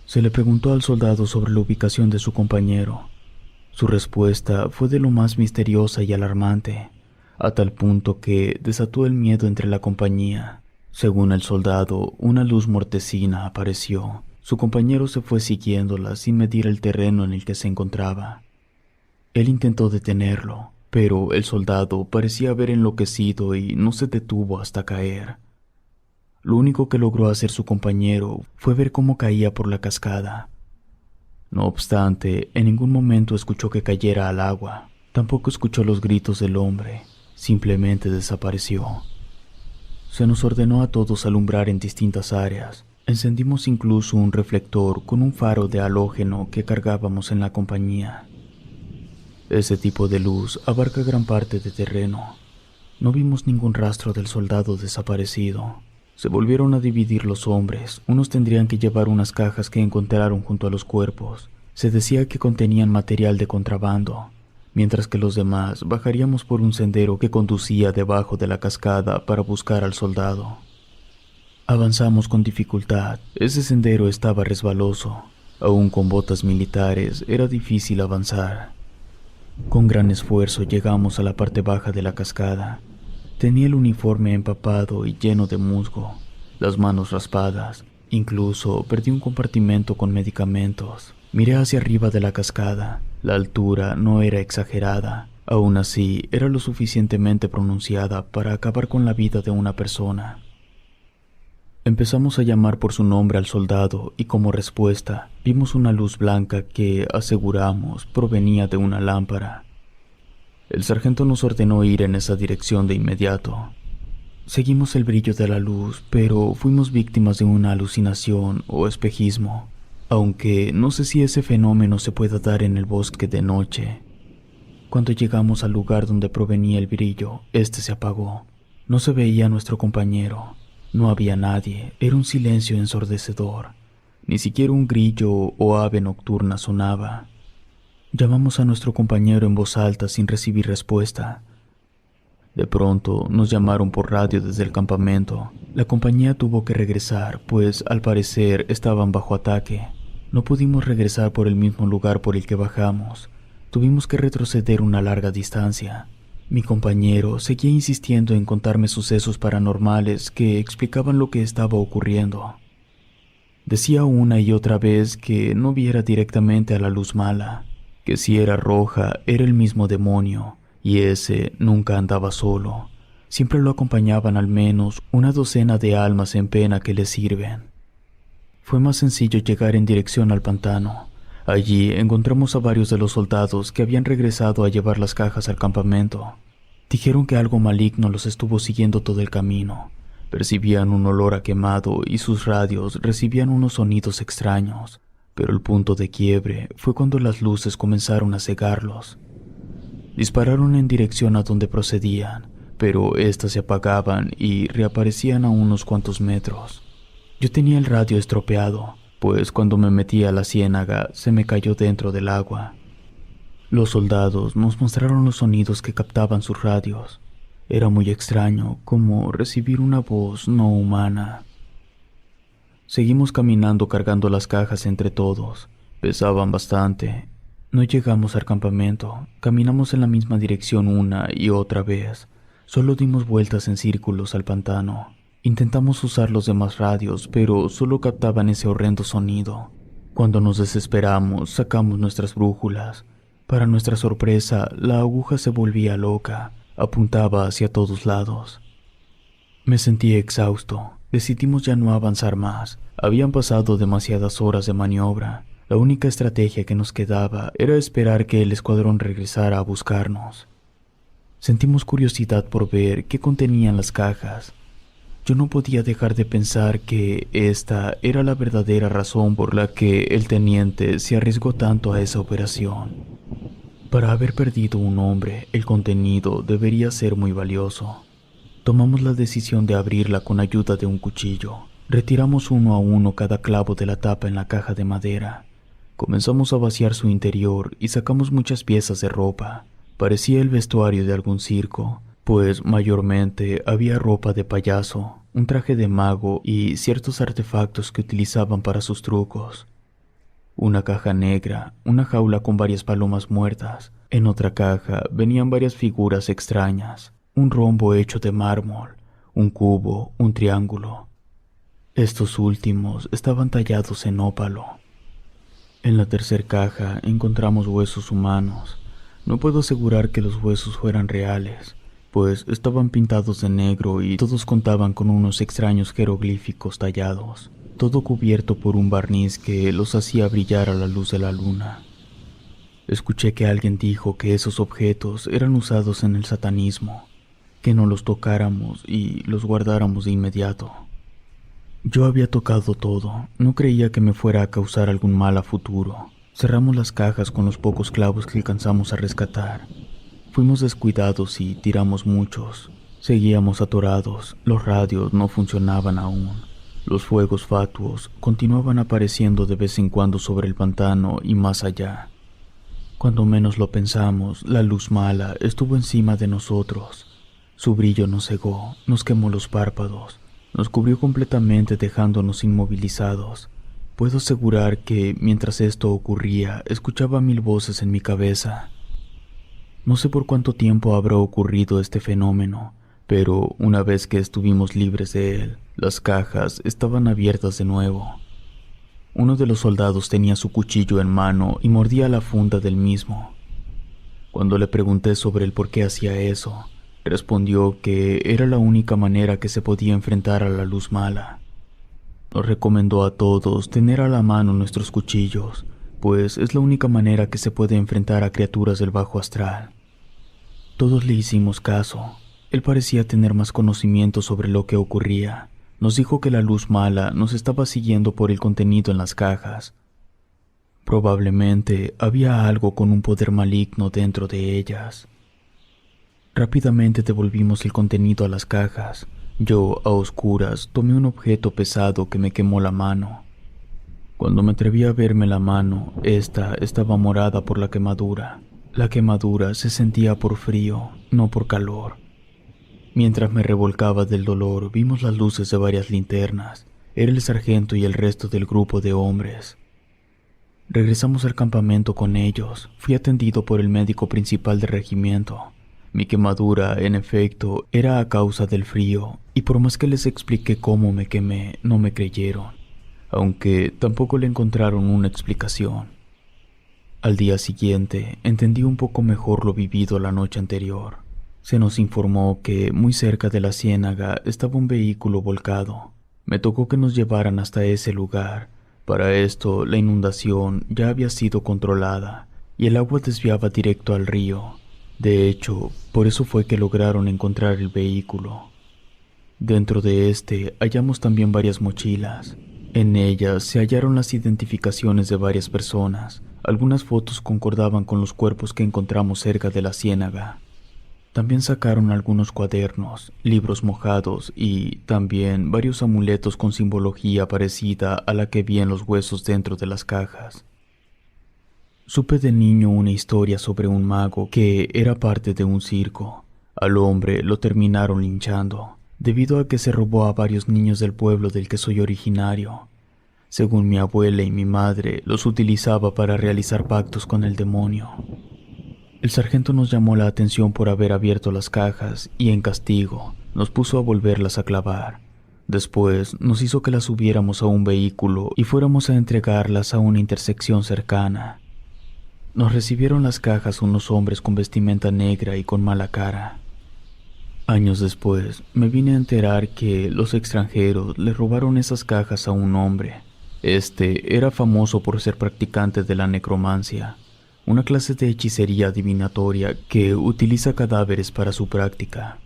Se le preguntó al soldado sobre la ubicación de su compañero. Su respuesta fue de lo más misteriosa y alarmante, a tal punto que desató el miedo entre la compañía. Según el soldado, una luz mortecina apareció. Su compañero se fue siguiéndola sin medir el terreno en el que se encontraba. Él intentó detenerlo, pero el soldado parecía haber enloquecido y no se detuvo hasta caer. Lo único que logró hacer su compañero fue ver cómo caía por la cascada. No obstante, en ningún momento escuchó que cayera al agua. Tampoco escuchó los gritos del hombre. Simplemente desapareció. Se nos ordenó a todos alumbrar en distintas áreas. Encendimos incluso un reflector con un faro de halógeno que cargábamos en la compañía. Ese tipo de luz abarca gran parte de terreno. No vimos ningún rastro del soldado desaparecido. Se volvieron a dividir los hombres. Unos tendrían que llevar unas cajas que encontraron junto a los cuerpos. Se decía que contenían material de contrabando, mientras que los demás bajaríamos por un sendero que conducía debajo de la cascada para buscar al soldado. Avanzamos con dificultad. Ese sendero estaba resbaloso. Aún con botas militares era difícil avanzar. Con gran esfuerzo llegamos a la parte baja de la cascada. Tenía el uniforme empapado y lleno de musgo, las manos raspadas. Incluso perdí un compartimento con medicamentos. Miré hacia arriba de la cascada. La altura no era exagerada. Aún así, era lo suficientemente pronunciada para acabar con la vida de una persona. Empezamos a llamar por su nombre al soldado y como respuesta vimos una luz blanca que, aseguramos, provenía de una lámpara. El sargento nos ordenó ir en esa dirección de inmediato. Seguimos el brillo de la luz, pero fuimos víctimas de una alucinación o espejismo, aunque no sé si ese fenómeno se pueda dar en el bosque de noche. Cuando llegamos al lugar donde provenía el brillo, este se apagó. No se veía a nuestro compañero. No había nadie, era un silencio ensordecedor. Ni siquiera un grillo o ave nocturna sonaba. Llamamos a nuestro compañero en voz alta sin recibir respuesta. De pronto nos llamaron por radio desde el campamento. La compañía tuvo que regresar, pues al parecer estaban bajo ataque. No pudimos regresar por el mismo lugar por el que bajamos. Tuvimos que retroceder una larga distancia. Mi compañero seguía insistiendo en contarme sucesos paranormales que explicaban lo que estaba ocurriendo. Decía una y otra vez que no viera directamente a la luz mala, que si era roja era el mismo demonio, y ese nunca andaba solo. Siempre lo acompañaban al menos una docena de almas en pena que le sirven. Fue más sencillo llegar en dirección al pantano. Allí encontramos a varios de los soldados que habían regresado a llevar las cajas al campamento. Dijeron que algo maligno los estuvo siguiendo todo el camino. Percibían un olor a quemado y sus radios recibían unos sonidos extraños, pero el punto de quiebre fue cuando las luces comenzaron a cegarlos. Dispararon en dirección a donde procedían, pero éstas se apagaban y reaparecían a unos cuantos metros. Yo tenía el radio estropeado, pues cuando me metí a la ciénaga se me cayó dentro del agua. Los soldados nos mostraron los sonidos que captaban sus radios. Era muy extraño, como recibir una voz no humana. Seguimos caminando cargando las cajas entre todos. Pesaban bastante. No llegamos al campamento. Caminamos en la misma dirección una y otra vez. Solo dimos vueltas en círculos al pantano. Intentamos usar los demás radios, pero solo captaban ese horrendo sonido. Cuando nos desesperamos, sacamos nuestras brújulas. Para nuestra sorpresa, la aguja se volvía loca. Apuntaba hacia todos lados. Me sentí exhausto. Decidimos ya no avanzar más. Habían pasado demasiadas horas de maniobra. La única estrategia que nos quedaba era esperar que el escuadrón regresara a buscarnos. Sentimos curiosidad por ver qué contenían las cajas. Yo no podía dejar de pensar que esta era la verdadera razón por la que el teniente se arriesgó tanto a esa operación. Para haber perdido un hombre, el contenido debería ser muy valioso. Tomamos la decisión de abrirla con ayuda de un cuchillo. Retiramos uno a uno cada clavo de la tapa en la caja de madera. Comenzamos a vaciar su interior y sacamos muchas piezas de ropa. Parecía el vestuario de algún circo, pues mayormente había ropa de payaso, un traje de mago y ciertos artefactos que utilizaban para sus trucos. Una caja negra, una jaula con varias palomas muertas. En otra caja venían varias figuras extrañas, un rombo hecho de mármol, un cubo, un triángulo. Estos últimos estaban tallados en ópalo. En la tercera caja encontramos huesos humanos. No puedo asegurar que los huesos fueran reales, pues estaban pintados de negro y todos contaban con unos extraños jeroglíficos tallados, todo cubierto por un barniz que los hacía brillar a la luz de la luna. Escuché que alguien dijo que esos objetos eran usados en el satanismo, que no los tocáramos y los guardáramos de inmediato. Yo había tocado todo, no creía que me fuera a causar algún mal a futuro. Cerramos las cajas con los pocos clavos que alcanzamos a rescatar. Fuimos descuidados y tiramos muchos. Seguíamos atorados, los radios no funcionaban aún. Los fuegos fatuos continuaban apareciendo de vez en cuando sobre el pantano y más allá. Cuando menos lo pensamos, la luz mala estuvo encima de nosotros. Su brillo nos cegó, nos quemó los párpados, nos cubrió completamente dejándonos inmovilizados. Puedo asegurar que, mientras esto ocurría, escuchaba 1000 voces en mi cabeza. No sé por cuánto tiempo habrá ocurrido este fenómeno, pero una vez que estuvimos libres de él, las cajas estaban abiertas de nuevo. Uno de los soldados tenía su cuchillo en mano y mordía la funda del mismo. Cuando le pregunté sobre el por qué hacía eso, respondió que era la única manera que se podía enfrentar a la luz mala. Nos recomendó a todos tener a la mano nuestros cuchillos, pues es la única manera que se puede enfrentar a criaturas del bajo astral. Todos le hicimos caso. Él parecía tener más conocimiento sobre lo que ocurría. Nos dijo que la luz mala nos estaba siguiendo por el contenido en las cajas. Probablemente había algo con un poder maligno dentro de ellas. Rápidamente devolvimos el contenido a las cajas. Yo, a oscuras, tomé un objeto pesado que me quemó la mano. Cuando me atreví a verme la mano, esta estaba morada por la quemadura. La quemadura se sentía por frío, no por calor. Mientras me revolcaba del dolor, vimos las luces de varias linternas. Era el sargento y el resto del grupo de hombres. Regresamos al campamento con ellos. Fui atendido por el médico principal del regimiento. Mi quemadura, en efecto, era a causa del frío, y por más que les expliqué cómo me quemé, no me creyeron, aunque tampoco le encontraron una explicación. Al día siguiente, entendí un poco mejor lo vivido la noche anterior. Se nos informó que muy cerca de la ciénaga estaba un vehículo volcado. Me tocó que nos llevaran hasta ese lugar. Para esto, la inundación ya había sido controlada, y el agua desviaba directo al río. De hecho, por eso fue que lograron encontrar el vehículo. Dentro de este hallamos también varias mochilas. En ellas se hallaron las identificaciones de varias personas. Algunas fotos concordaban con los cuerpos que encontramos cerca de la ciénaga. También sacaron algunos cuadernos, libros mojados y también varios amuletos con simbología parecida a la que vi en los huesos dentro de las cajas. Supe de niño una historia sobre un mago que era parte de un circo. Al hombre lo terminaron linchando, debido a que se robó a varios niños del pueblo del que soy originario. Según mi abuela y mi madre, los utilizaba para realizar pactos con el demonio. El sargento nos llamó la atención por haber abierto las cajas y, en castigo, nos puso a volverlas a clavar. Después nos hizo que las subiéramos a un vehículo y fuéramos a entregarlas a una intersección cercana. Nos recibieron las cajas unos hombres con vestimenta negra y con mala cara. Años después, me vine a enterar que los extranjeros le robaron esas cajas a un hombre. Este era famoso por ser practicante de la necromancia, una clase de hechicería adivinatoria que utiliza cadáveres para su práctica.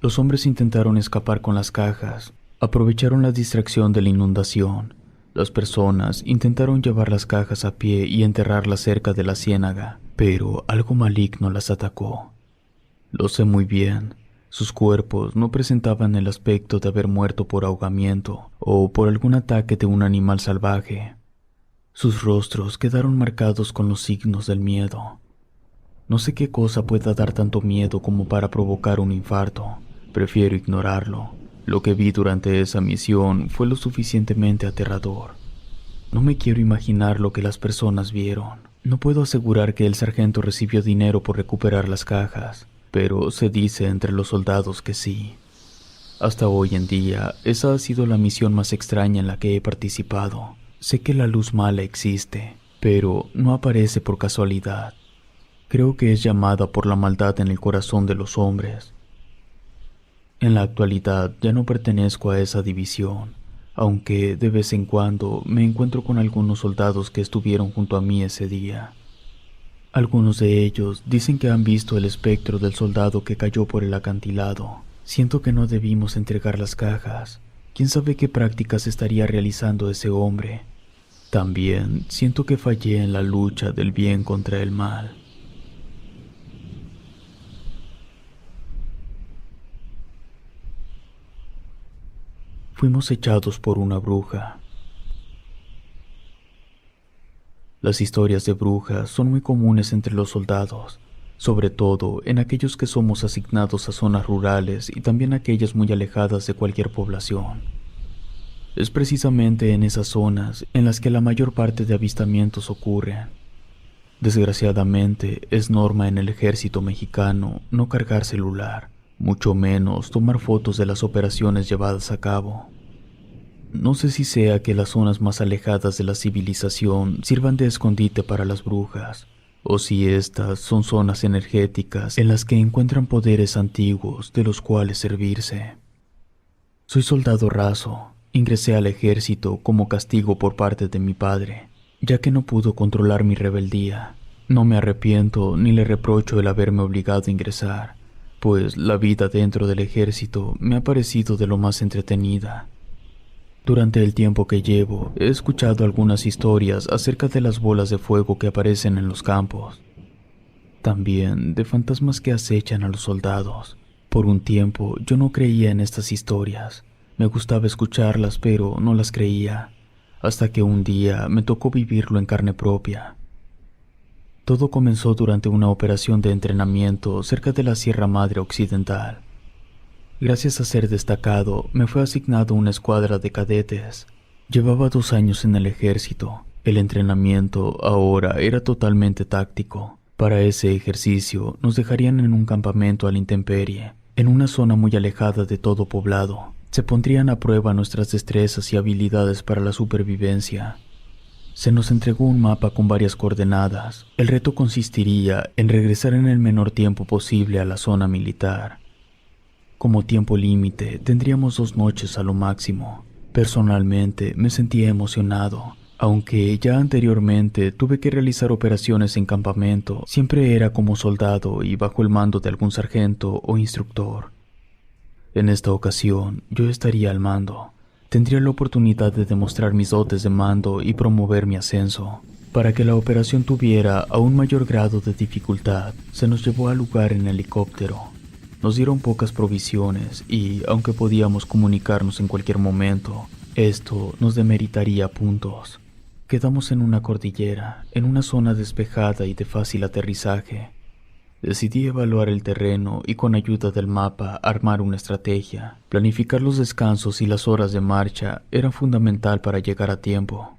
Los hombres intentaron escapar con las cajas, aprovecharon la distracción de la inundación. Las personas intentaron llevar las cajas a pie y enterrarlas cerca de la ciénaga, pero algo maligno las atacó. Lo sé muy bien. Sus cuerpos no presentaban el aspecto de haber muerto por ahogamiento o por algún ataque de un animal salvaje. Sus rostros quedaron marcados con los signos del miedo. No sé qué cosa pueda dar tanto miedo como para provocar un infarto. Prefiero ignorarlo. Lo que vi durante esa misión fue lo suficientemente aterrador. No me quiero imaginar lo que las personas vieron. No puedo asegurar que el sargento recibió dinero por recuperar las cajas, pero se dice entre los soldados que sí. Hasta hoy en día, esa ha sido la misión más extraña en la que he participado. Sé que la luz mala existe, pero no aparece por casualidad. Creo que es llamada por la maldad en el corazón de los hombres. En la actualidad ya no pertenezco a esa división, aunque de vez en cuando me encuentro con algunos soldados que estuvieron junto a mí ese día. Algunos de ellos dicen que han visto el espectro del soldado que cayó por el acantilado. Siento que no debimos entregar las cajas. ¿Quién sabe qué prácticas estaría realizando ese hombre? También siento que fallé en la lucha del bien contra el mal. Fuimos echados por una bruja. Las historias de brujas son muy comunes entre los soldados, sobre todo en aquellos que somos asignados a zonas rurales y también aquellas muy alejadas de cualquier población. Es precisamente en esas zonas en las que la mayor parte de avistamientos ocurren. Desgraciadamente, es norma en el ejército mexicano no cargar celular, mucho menos tomar fotos de las operaciones llevadas a cabo. No sé si sea que las zonas más alejadas de la civilización sirvan de escondite para las brujas, o si estas son zonas energéticas en las que encuentran poderes antiguos de los cuales servirse. Soy soldado raso. Ingresé al ejército como castigo por parte de mi padre, ya que no pudo controlar mi rebeldía. No me arrepiento ni le reprocho el haberme obligado a ingresar, pues la vida dentro del ejército me ha parecido de lo más entretenida. Durante el tiempo que llevo, he escuchado algunas historias acerca de las bolas de fuego que aparecen en los campos. También de fantasmas que acechan a los soldados. Por un tiempo yo no creía en estas historias. Me gustaba escucharlas, pero no las creía, hasta que un día me tocó vivirlo en carne propia. Todo comenzó durante una operación de entrenamiento cerca de la Sierra Madre Occidental. Gracias a ser destacado, me fue asignado una escuadra de cadetes. Llevaba 2 años en el ejército. El entrenamiento ahora era totalmente táctico. Para ese ejercicio nos dejarían en un campamento a la intemperie, en una zona muy alejada de todo poblado. Se pondrían a prueba nuestras destrezas y habilidades para la supervivencia. Se nos entregó un mapa con varias coordenadas. El reto consistiría en regresar en el menor tiempo posible a la zona militar. Como tiempo límite, tendríamos 2 noches a lo máximo. Personalmente, me sentía emocionado. Aunque ya anteriormente tuve que realizar operaciones en campamento, siempre era como soldado y bajo el mando de algún sargento o instructor. En esta ocasión, yo estaría al mando. Tendría la oportunidad de demostrar mis dotes de mando y promover mi ascenso. Para que la operación tuviera aún mayor grado de dificultad, se nos llevó al lugar en helicóptero. Nos dieron pocas provisiones y, aunque podíamos comunicarnos en cualquier momento, esto nos demeritaría puntos. Quedamos en una cordillera, en una zona despejada y de fácil aterrizaje. Decidí evaluar el terreno y con ayuda del mapa armar una estrategia. Planificar los descansos y las horas de marcha era fundamental para llegar a tiempo.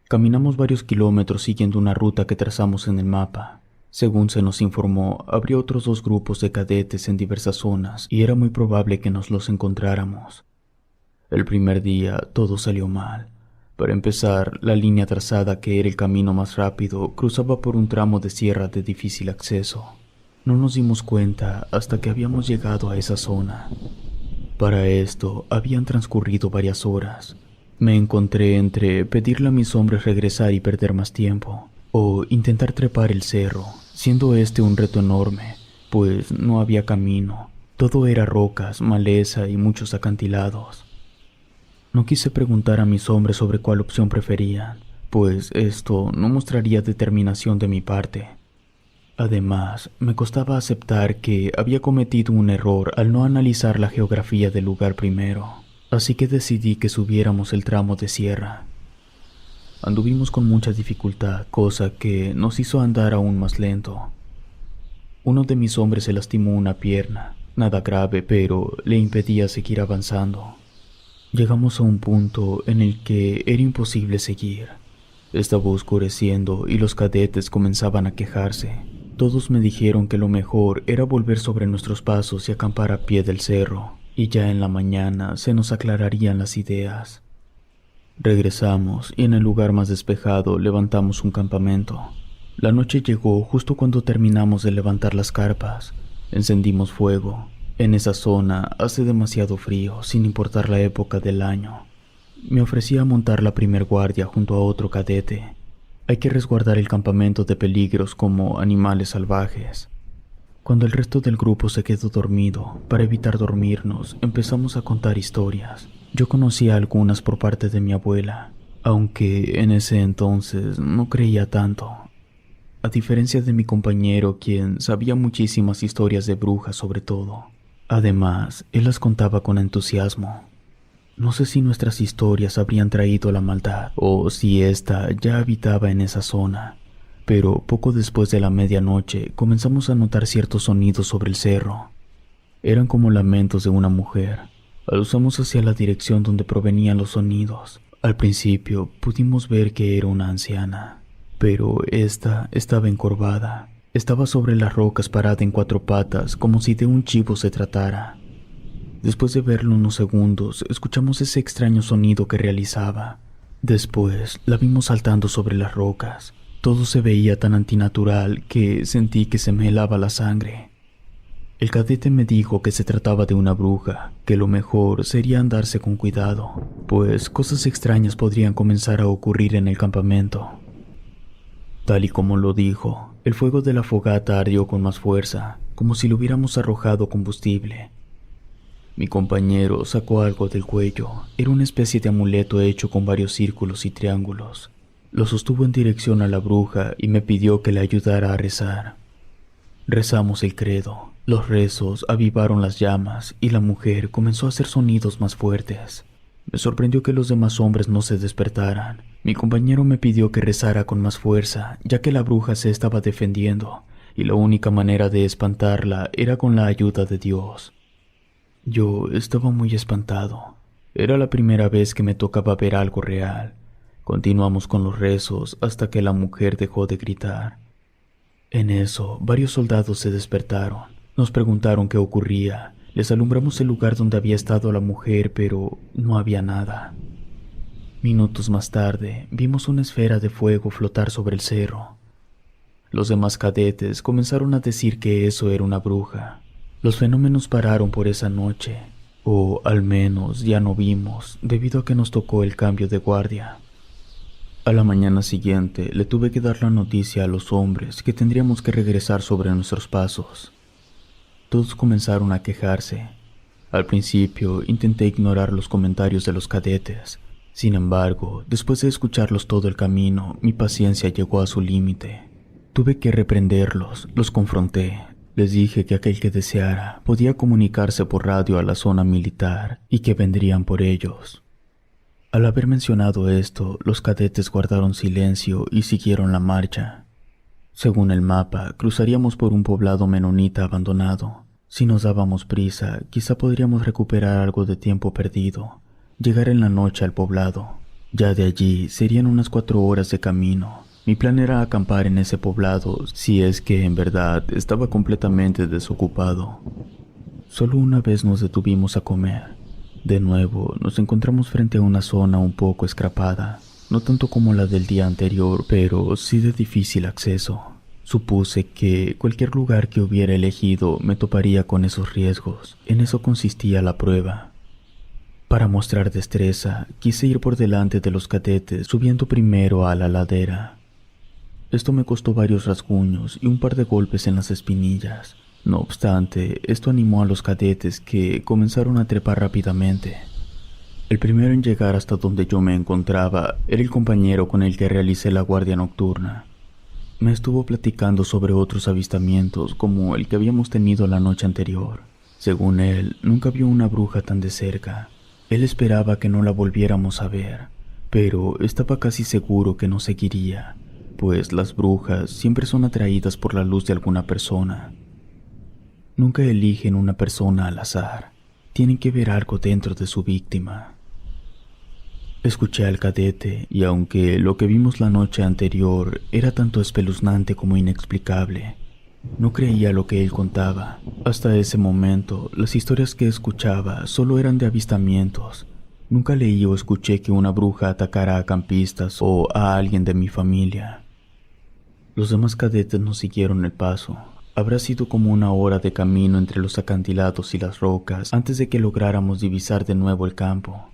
Caminamos varios kilómetros siguiendo una ruta que trazamos en el mapa. Según se nos informó, habría otros 2 grupos de cadetes en diversas zonas y era muy probable que nos los encontráramos. El primer día todo salió mal. Para empezar, la línea trazada, que era el camino más rápido, cruzaba por un tramo de sierra de difícil acceso. No nos dimos cuenta hasta que habíamos llegado a esa zona. Para esto, habían transcurrido varias horas. Me encontré entre pedirle a mis hombres regresar y perder más tiempo, o intentar trepar el cerro, siendo este un reto enorme, pues no había camino. Todo era rocas, maleza y muchos acantilados. No quise preguntar a mis hombres sobre cuál opción preferían, pues esto no mostraría determinación de mi parte. Además, me costaba aceptar que había cometido un error al no analizar la geografía del lugar primero, así que decidí que subiéramos el tramo de sierra. Anduvimos con mucha dificultad, cosa que nos hizo andar aún más lento. Uno de mis hombres se lastimó una pierna, nada grave, pero le impedía seguir avanzando. Llegamos a un punto en el que era imposible seguir. Estaba oscureciendo y los cadetes comenzaban a quejarse. Todos me dijeron que lo mejor era volver sobre nuestros pasos y acampar a pie del cerro, y ya en la mañana se nos aclararían las ideas. Regresamos y en el lugar más despejado levantamos un campamento. La noche llegó justo cuando terminamos de levantar las carpas. Encendimos fuego. En esa zona hace demasiado frío, sin importar la época del año. Me ofrecí a montar la primer guardia junto a otro cadete. Hay que resguardar el campamento de peligros como animales salvajes. Cuando el resto del grupo se quedó dormido, para evitar dormirnos, empezamos a contar historias. Yo conocía algunas por parte de mi abuela, aunque en ese entonces no creía tanto. A diferencia de mi compañero, quien sabía muchísimas historias de brujas sobre todo. Además, él las contaba con entusiasmo. No sé si nuestras historias habrían traído la maldad o si ésta ya habitaba en esa zona, pero poco después de la medianoche comenzamos a notar ciertos sonidos sobre el cerro. Eran como lamentos de una mujer. Aluzamos hacia la dirección donde provenían los sonidos. Al principio pudimos ver que era una anciana, pero ésta estaba encorvada. Estaba sobre las rocas parada en 4 patas, como si de un chivo se tratara. Después de verlo unos segundos, escuchamos ese extraño sonido que realizaba. Después, la vimos saltando sobre las rocas. Todo se veía tan antinatural que sentí que se me helaba la sangre. El cadete me dijo que se trataba de una bruja, que lo mejor sería andarse con cuidado, pues cosas extrañas podrían comenzar a ocurrir en el campamento. Tal y como lo dijo, el fuego de la fogata ardió con más fuerza, como si le hubiéramos arrojado combustible. Mi compañero sacó algo del cuello. Era una especie de amuleto hecho con varios círculos y triángulos. Lo sostuvo en dirección a la bruja y me pidió que le ayudara a rezar. Rezamos el credo. Los rezos avivaron las llamas y la mujer comenzó a hacer sonidos más fuertes. Me sorprendió que los demás hombres no se despertaran. Mi compañero me pidió que rezara con más fuerza, ya que la bruja se estaba defendiendo, y la única manera de espantarla era con la ayuda de Dios. Yo estaba muy espantado. Era la primera vez que me tocaba ver algo real. Continuamos con los rezos hasta que la mujer dejó de gritar. En eso, varios soldados se despertaron. Nos preguntaron qué ocurría. Les alumbramos el lugar donde había estado la mujer, pero no había nada. Minutos más tarde, vimos una esfera de fuego flotar sobre el cerro. Los demás cadetes comenzaron a decir que eso era una bruja. Los fenómenos pararon por esa noche, o al menos ya no vimos, debido a que nos tocó el cambio de guardia. A la mañana siguiente le tuve que dar la noticia a los hombres que tendríamos que regresar sobre nuestros pasos. Todos comenzaron a quejarse. Al principio intenté ignorar los comentarios de los cadetes. Sin embargo, después de escucharlos todo el camino, mi paciencia llegó a su límite. Tuve que reprenderlos, los confronté. Les dije que aquel que deseara podía comunicarse por radio a la zona militar y que vendrían por ellos. Al haber mencionado esto, los cadetes guardaron silencio y siguieron la marcha. Según el mapa, cruzaríamos por un poblado menonita abandonado. Si nos dábamos prisa, quizá podríamos recuperar algo de tiempo perdido, llegar en la noche al poblado. Ya de allí serían unas 4 horas de camino. Mi plan era acampar en ese poblado, si es que en verdad estaba completamente desocupado. Solo una vez nos detuvimos a comer. De nuevo, nos encontramos frente a una zona un poco escarpada, no tanto como la del día anterior, pero sí de difícil acceso. Supuse que cualquier lugar que hubiera elegido me toparía con esos riesgos. En eso consistía la prueba. Para mostrar destreza, quise ir por delante de los cadetes, subiendo primero a la ladera. Esto me costó varios rasguños y un par de golpes en las espinillas. No obstante, esto animó a los cadetes, que comenzaron a trepar rápidamente. El primero en llegar hasta donde yo me encontraba era el compañero con el que realicé la guardia nocturna. Me estuvo platicando sobre otros avistamientos como el que habíamos tenido la noche anterior. Según él, nunca vio una bruja tan de cerca. Él esperaba que no la volviéramos a ver, pero estaba casi seguro que nos seguiría, pues las brujas siempre son atraídas por la luz de alguna persona. Nunca eligen una persona al azar. Tienen que ver algo dentro de su víctima. Escuché al cadete, y aunque lo que vimos la noche anterior era tanto espeluznante como inexplicable, no creía lo que él contaba. Hasta ese momento, las historias que escuchaba solo eran de avistamientos. Nunca leí o escuché que una bruja atacara a campistas o a alguien de mi familia. Los demás cadetes nos siguieron el paso. Habrá sido como 1 hora de camino entre los acantilados y las rocas antes de que lográramos divisar de nuevo el campo.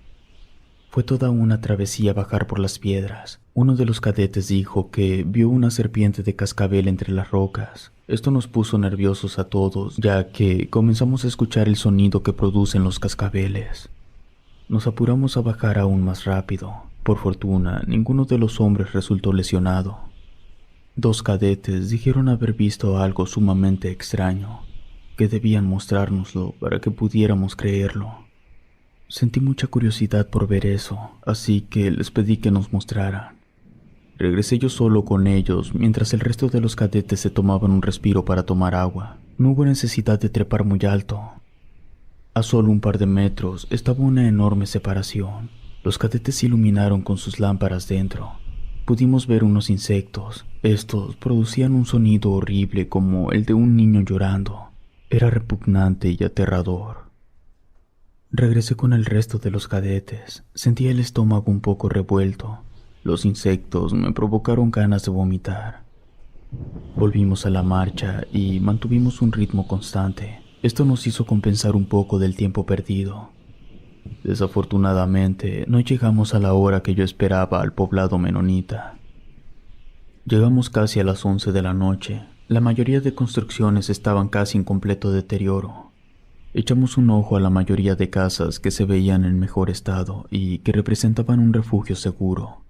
Fue toda una travesía bajar por las piedras. Uno de los cadetes dijo que vio una serpiente de cascabel entre las rocas. Esto nos puso nerviosos a todos, ya que comenzamos a escuchar el sonido que producen los cascabeles. Nos apuramos a bajar aún más rápido. Por fortuna, ninguno de los hombres resultó lesionado. 2 cadetes dijeron haber visto algo sumamente extraño, que debían mostrárnoslo para que pudiéramos creerlo. Sentí mucha curiosidad por ver eso, así que les pedí que nos mostraran. Regresé yo solo con ellos, mientras el resto de los cadetes se tomaban un respiro para tomar agua. No hubo necesidad de trepar muy alto. A solo un par de metros estaba una enorme separación. Los cadetes se iluminaron con sus lámparas dentro. Pudimos ver unos insectos. Estos producían un sonido horrible como el de un niño llorando. Era repugnante y aterrador. Regresé con el resto de los cadetes. Sentía el estómago un poco revuelto. Los insectos me provocaron ganas de vomitar. Volvimos a la marcha y mantuvimos un ritmo constante. Esto nos hizo compensar un poco del tiempo perdido. Desafortunadamente, no llegamos a la hora que yo esperaba al poblado menonita. Llegamos casi a las 11 de la noche. La mayoría de construcciones estaban casi en completo deterioro. Echamos un ojo a la mayoría de casas que se veían en mejor estado y que representaban un refugio seguro.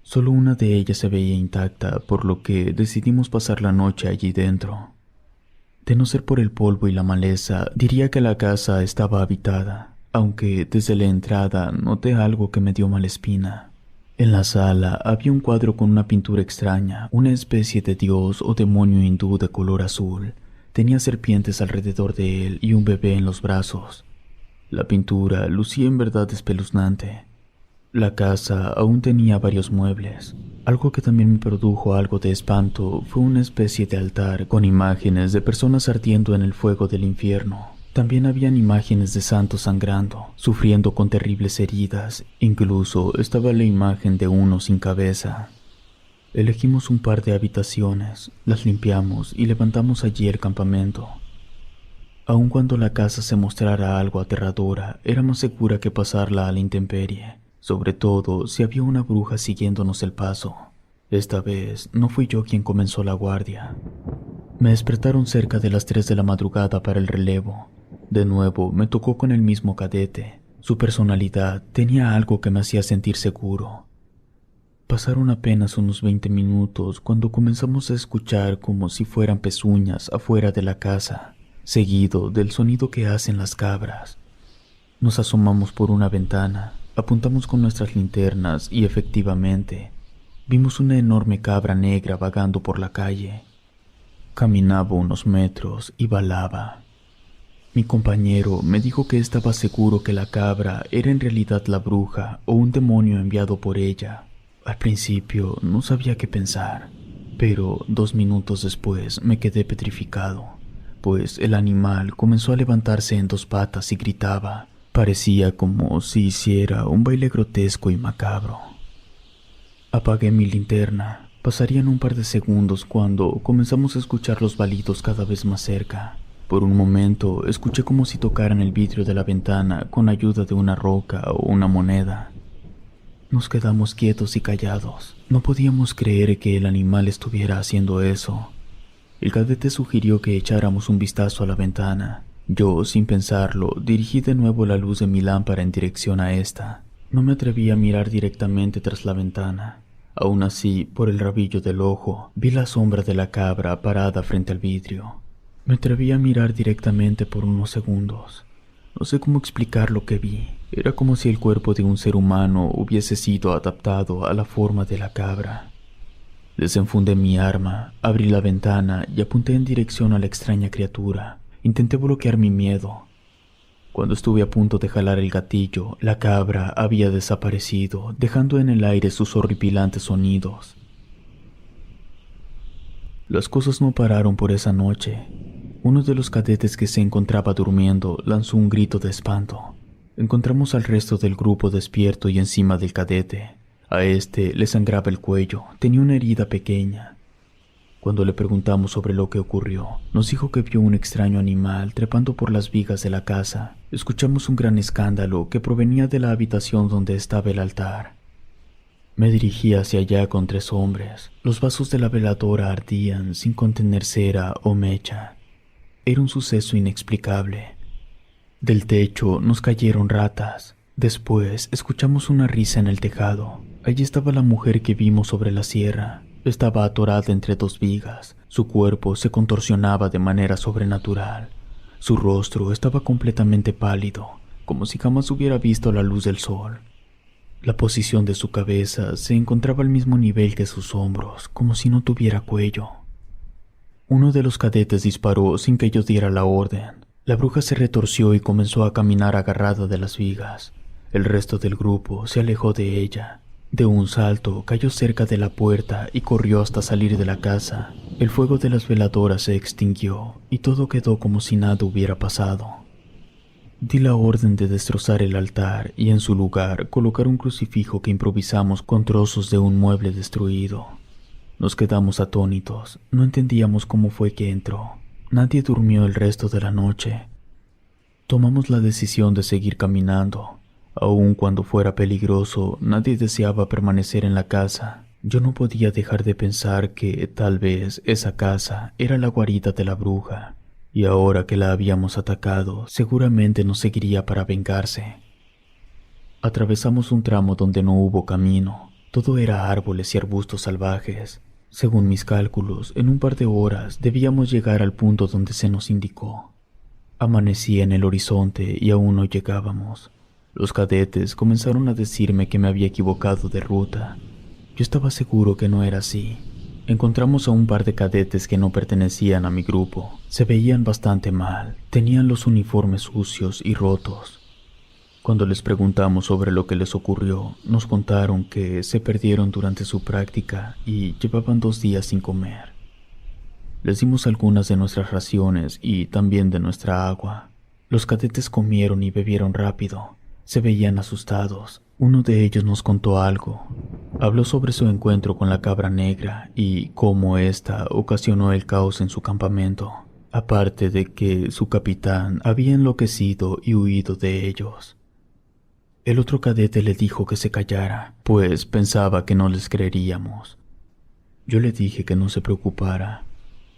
Solo una de ellas se veía intacta, por lo que decidimos pasar la noche allí dentro. De no ser por el polvo y la maleza, diría que la casa estaba habitada, aunque desde la entrada noté algo que me dio mala espina. En la sala había un cuadro con una pintura extraña, una especie de dios o demonio hindú de color azul. Tenía serpientes alrededor de él y un bebé en los brazos. La pintura lucía en verdad espeluznante. La casa aún tenía varios muebles. Algo que también me produjo algo de espanto fue una especie de altar con imágenes de personas ardiendo en el fuego del infierno. También habían imágenes de santos sangrando, sufriendo con terribles heridas. Incluso estaba la imagen de uno sin cabeza. Elegimos un par de habitaciones, las limpiamos y levantamos allí el campamento. Aun cuando la casa se mostrara algo aterradora, era más segura que pasarla a la intemperie, sobre todo si había una bruja siguiéndonos el paso. Esta vez no fui yo quien comenzó la guardia. Me despertaron cerca de las 3 de la madrugada para el relevo. De nuevo me tocó con el mismo cadete. Su personalidad tenía algo que me hacía sentir seguro. Pasaron apenas unos 20 minutos cuando comenzamos a escuchar como si fueran pezuñas afuera de la casa, seguido del sonido que hacen las cabras. Nos asomamos por una ventana, apuntamos con nuestras linternas y efectivamente, Vimos una enorme cabra negra vagando por la calle. Caminaba unos metros y balaba. Mi compañero me dijo que estaba seguro que la cabra era en realidad la bruja o un demonio enviado por ella. Al principio no sabía qué pensar, pero 2 minutos después me quedé petrificado, pues el animal comenzó a levantarse en 2 patas y gritaba. Parecía como si hiciera un baile grotesco y macabro. Apagué mi linterna. Pasarían un par de segundos cuando comenzamos a escuchar los balidos cada vez más cerca. Por un momento escuché como si tocaran el vidrio de la ventana con ayuda de una roca o una moneda. Nos quedamos quietos y callados. No podíamos creer que el animal estuviera haciendo eso. El cadete sugirió que echáramos un vistazo a la ventana. Yo, sin pensarlo, dirigí de nuevo la luz de mi lámpara en dirección a esta. No me atreví a mirar directamente tras la ventana. Aún así, por el rabillo del ojo, vi la sombra de la cabra parada frente al vidrio. Me atreví a mirar directamente por unos segundos. No sé cómo explicar lo que vi. Era como si el cuerpo de un ser humano hubiese sido adaptado a la forma de la cabra. Desenfundé mi arma, abrí la ventana y apunté en dirección a la extraña criatura. Intenté bloquear mi miedo. Cuando estuve a punto de jalar el gatillo, la cabra había desaparecido, dejando en el aire sus horripilantes sonidos. Las cosas no pararon por esa noche. Uno de los cadetes que se encontraba durmiendo lanzó un grito de espanto. Encontramos al resto del grupo despierto y encima del cadete. A este le sangraba el cuello, tenía una herida pequeña. Cuando le preguntamos sobre lo que ocurrió, nos dijo que vio un extraño animal trepando por las vigas de la casa. Escuchamos un gran escándalo que provenía de la habitación donde estaba el altar. Me dirigí hacia allá con 3 hombres. Los vasos de la veladora ardían sin contener cera o mecha. Era un suceso inexplicable. Del techo nos cayeron ratas. Después escuchamos una risa en el tejado. Allí estaba la mujer que vimos sobre la sierra. Estaba atorada entre 2 vigas. Su cuerpo se contorsionaba de manera sobrenatural. Su rostro estaba completamente pálido, como si jamás hubiera visto la luz del sol. La posición de su cabeza se encontraba al mismo nivel que sus hombros, como si no tuviera cuello. Uno de los cadetes disparó sin que yo diera la orden. La bruja se retorció y comenzó a caminar agarrada de las vigas. El resto del grupo se alejó de ella. De un salto cayó cerca de la puerta y corrió hasta salir de la casa. El fuego de las veladoras se extinguió y todo quedó como si nada hubiera pasado. Di la orden de destrozar el altar y en su lugar colocar un crucifijo que improvisamos con trozos de un mueble destruido. Nos quedamos atónitos, no entendíamos cómo fue que entró. Nadie durmió el resto de la noche. Tomamos la decisión de seguir caminando. Aun cuando fuera peligroso, nadie deseaba permanecer en la casa. Yo no podía dejar de pensar que tal vez esa casa era la guarida de la bruja, y ahora que la habíamos atacado, seguramente nos seguiría para vengarse. Atravesamos un tramo donde no hubo camino. Todo era árboles y arbustos salvajes. Según mis cálculos, en un par de horas debíamos llegar al punto donde se nos indicó. Amanecía en el horizonte y aún no llegábamos. Los cadetes comenzaron a decirme que me había equivocado de ruta. Yo estaba seguro que no era así. Encontramos a un par de cadetes que no pertenecían a mi grupo. Se veían bastante mal. Tenían los uniformes sucios y rotos. Cuando les preguntamos sobre lo que les ocurrió, nos contaron que se perdieron durante su práctica y llevaban 2 días sin comer. Les dimos algunas de nuestras raciones y también de nuestra agua. Los cadetes comieron y bebieron rápido. Se veían asustados. Uno de ellos nos contó algo. Habló sobre su encuentro con la cabra negra y cómo ésta ocasionó el caos en su campamento, aparte de que su capitán había enloquecido y huido de ellos. El otro cadete le dijo que se callara, pues pensaba que no les creeríamos. Yo le dije que no se preocupara.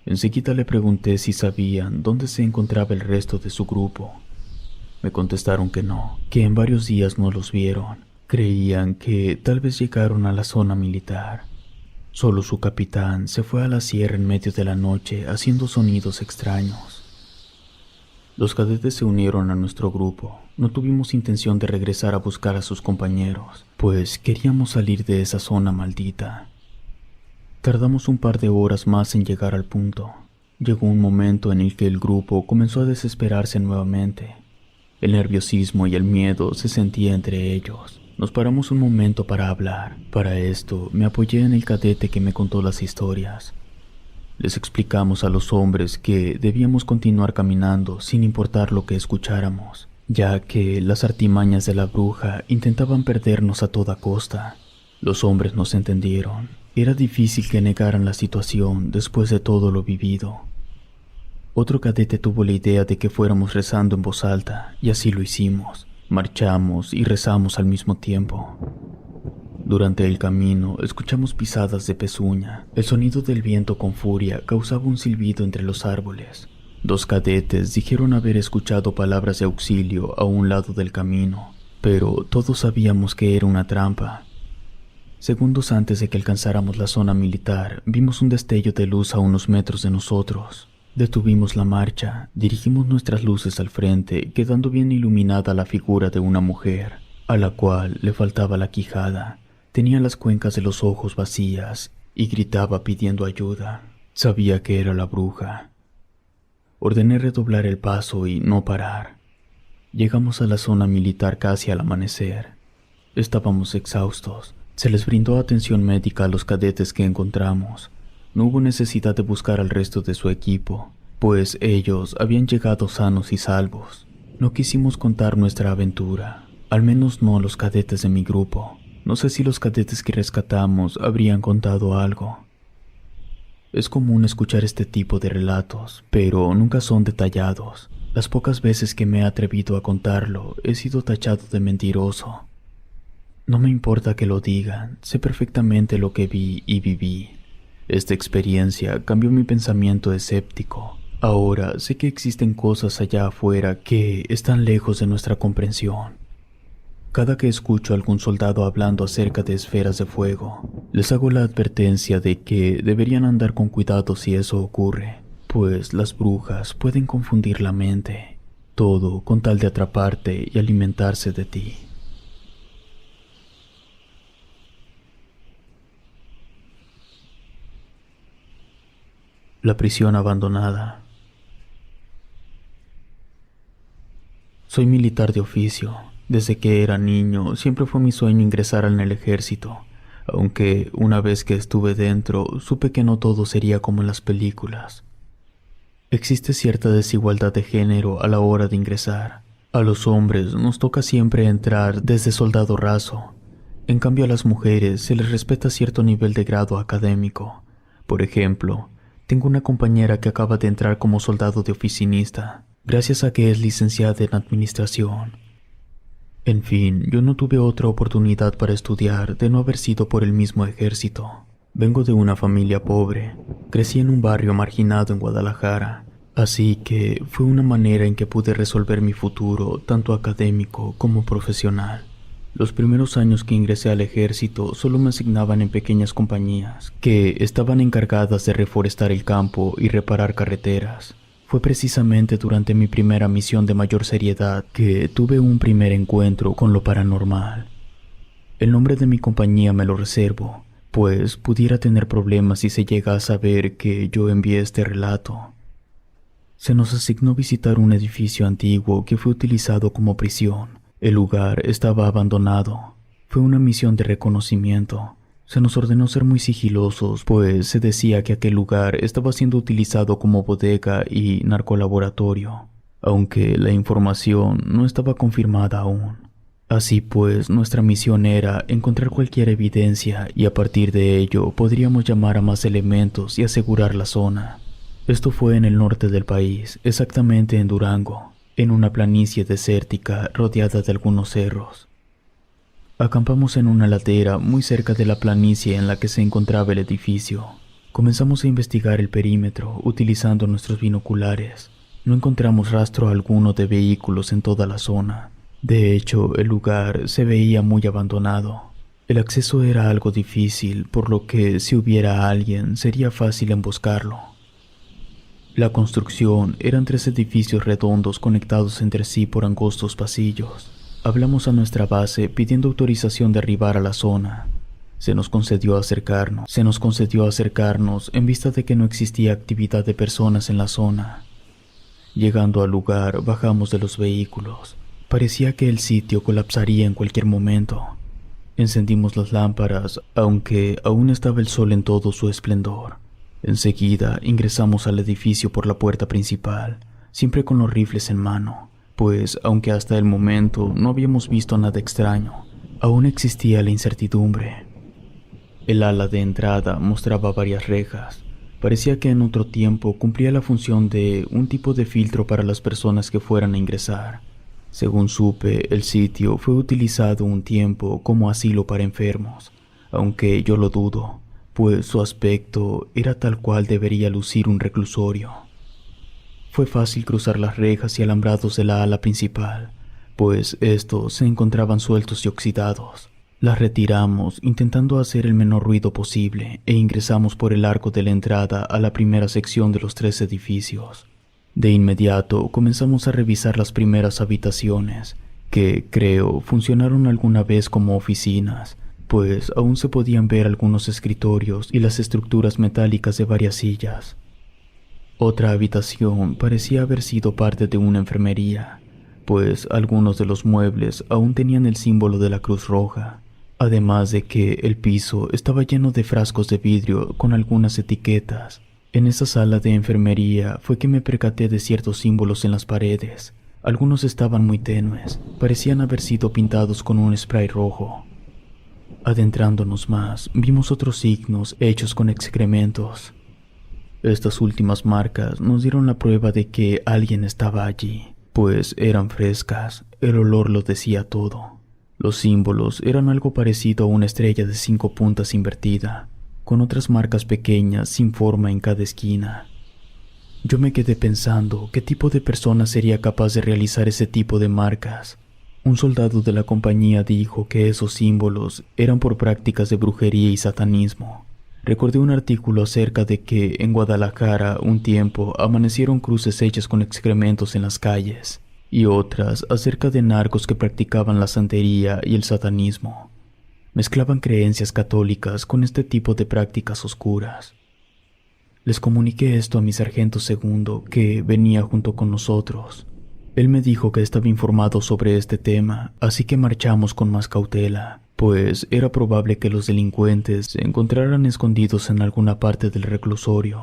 Enseguida le pregunté si sabían dónde se encontraba el resto de su grupo. Me contestaron que no, que en varios días no los vieron. Creían que tal vez llegaron a la zona militar. Solo su capitán se fue a la sierra en medio de la noche haciendo sonidos extraños. Los cadetes se unieron a nuestro grupo. No tuvimos intención de regresar a buscar a sus compañeros, pues queríamos salir de esa zona maldita. Tardamos un par de horas más en llegar al punto. Llegó un momento en el que el grupo comenzó a desesperarse nuevamente. El nerviosismo y el miedo se sentía entre ellos. Nos paramos un momento para hablar. Para esto, me apoyé en el cadete que me contó las historias. Les explicamos a los hombres que debíamos continuar caminando sin importar lo que escucháramos, ya que las artimañas de la bruja intentaban perdernos a toda costa. Los hombres nos entendieron. Era difícil que negaran la situación después de todo lo vivido. Otro cadete tuvo la idea de que fuéramos rezando en voz alta, y así lo hicimos. Marchamos y rezamos al mismo tiempo. Durante el camino escuchamos pisadas de pezuña. El sonido del viento con furia causaba un silbido entre los árboles. 2 cadetes dijeron haber escuchado palabras de auxilio a un lado del camino, pero todos sabíamos que era una trampa. Segundos antes de que alcanzáramos la zona militar, vimos un destello de luz a unos metros de nosotros. Detuvimos la marcha, dirigimos nuestras luces al frente, quedando bien iluminada la figura de una mujer, a la cual le faltaba la quijada. Tenía las cuencas de los ojos vacías y gritaba pidiendo ayuda. Sabía que era la bruja. Ordené redoblar el paso y no parar. Llegamos a la zona militar casi al amanecer. Estábamos exhaustos. Se les brindó atención médica a los cadetes que encontramos. No hubo necesidad de buscar al resto de su equipo, pues ellos habían llegado sanos y salvos. No quisimos contar nuestra aventura, al menos no los cadetes de mi grupo. No sé si los cadetes que rescatamos habrían contado algo. Es común escuchar este tipo de relatos, pero nunca son detallados. Las pocas veces que me he atrevido a contarlo, he sido tachado de mentiroso. No me importa que lo digan, sé perfectamente lo que vi y viví. Esta experiencia cambió mi pensamiento escéptico. Ahora sé que existen cosas allá afuera que están lejos de nuestra comprensión. Cada que escucho a algún soldado hablando acerca de esferas de fuego, les hago la advertencia de que deberían andar con cuidado si eso ocurre, pues las brujas pueden confundir la mente, todo con tal de atraparte y alimentarse de ti. La prisión abandonada. Soy militar de oficio. Desde que era niño siempre fue mi sueño ingresar en el ejército, aunque una vez que estuve dentro supe que no todo sería como en las películas. Existe cierta desigualdad de género a la hora de ingresar. A los hombres nos toca siempre entrar desde soldado raso. En cambio a las mujeres se les respeta cierto nivel de grado académico. Por ejemplo, tengo una compañera que acaba de entrar como soldado de oficinista, gracias a que es licenciada en administración. En fin, yo no tuve otra oportunidad para estudiar de no haber sido por el mismo ejército. Vengo de una familia pobre, crecí en un barrio marginado en Guadalajara, así que fue una manera en que pude resolver mi futuro, tanto académico como profesional. Los primeros años que ingresé al ejército solo me asignaban en pequeñas compañías que estaban encargadas de reforestar el campo y reparar carreteras. Fue precisamente durante mi primera misión de mayor seriedad que tuve un primer encuentro con lo paranormal. El nombre de mi compañía me lo reservo, pues pudiera tener problemas si se llega a saber que yo envié este relato. Se nos asignó visitar un edificio antiguo que fue utilizado como prisión. El lugar estaba abandonado. Fue una misión de reconocimiento. Se nos ordenó ser muy sigilosos, pues se decía que aquel lugar estaba siendo utilizado como bodega y narcolaboratorio, aunque la información no estaba confirmada aún. Así pues, nuestra misión era encontrar cualquier evidencia y a partir de ello podríamos llamar a más elementos y asegurar la zona. Esto fue en el norte del país, exactamente en Durango, en una planicie desértica rodeada de algunos cerros. Acampamos en una ladera muy cerca de la planicie en la que se encontraba el edificio. Comenzamos a investigar el perímetro utilizando nuestros binoculares. No encontramos rastro alguno de vehículos en toda la zona. De hecho, el lugar se veía muy abandonado. El acceso era algo difícil, por lo que si hubiera alguien sería fácil emboscarlo. La construcción eran 3 edificios redondos conectados entre sí por angostos pasillos. Hablamos a nuestra base pidiendo autorización de arribar a la zona. Se nos concedió acercarnos en vista de que no existía actividad de personas en la zona. Llegando al lugar, bajamos de los vehículos. Parecía que el sitio colapsaría en cualquier momento. Encendimos las lámparas, aunque aún estaba el sol en todo su esplendor. Enseguida ingresamos al edificio por la puerta principal, siempre con los rifles en mano, pues aunque hasta el momento no habíamos visto nada extraño, aún existía la incertidumbre. El ala de entrada mostraba varias rejas. Parecía que en otro tiempo cumplía la función de un tipo de filtro para las personas que fueran a ingresar. Según supe, el sitio fue utilizado un tiempo como asilo para enfermos, aunque yo lo dudo, pues su aspecto era tal cual debería lucir un reclusorio. Fue fácil cruzar las rejas y alambrados de la ala principal, pues estos se encontraban sueltos y oxidados. Las retiramos intentando hacer el menor ruido posible e ingresamos por el arco de la entrada a la primera sección de los 3 edificios. De inmediato comenzamos a revisar las primeras habitaciones, que creo funcionaron alguna vez como oficinas, pues aún se podían ver algunos escritorios y las estructuras metálicas de varias sillas. Otra habitación parecía haber sido parte de una enfermería, pues algunos de los muebles aún tenían el símbolo de la Cruz Roja, además de que el piso estaba lleno de frascos de vidrio con algunas etiquetas. En esa sala de enfermería fue que me percaté de ciertos símbolos en las paredes. Algunos estaban muy tenues, parecían haber sido pintados con un spray rojo. Adentrándonos más, vimos otros signos hechos con excrementos. Estas últimas marcas nos dieron la prueba de que alguien estaba allí, pues eran frescas, el olor lo decía todo. Los símbolos eran algo parecido a una estrella de 5 puntas invertida, con otras marcas pequeñas sin forma en cada esquina. Yo me quedé pensando qué tipo de persona sería capaz de realizar ese tipo de marcas. Un soldado de la compañía dijo que esos símbolos eran por prácticas de brujería y satanismo. Recordé un artículo acerca de que en Guadalajara un tiempo amanecieron cruces hechas con excrementos en las calles, y otras acerca de narcos que practicaban la santería y el satanismo. Mezclaban creencias católicas con este tipo de prácticas oscuras. Les comuniqué esto a mi sargento segundo, que venía junto con nosotros. Él me dijo que estaba informado sobre este tema, así que marchamos con más cautela, pues era probable que los delincuentes se encontraran escondidos en alguna parte del reclusorio.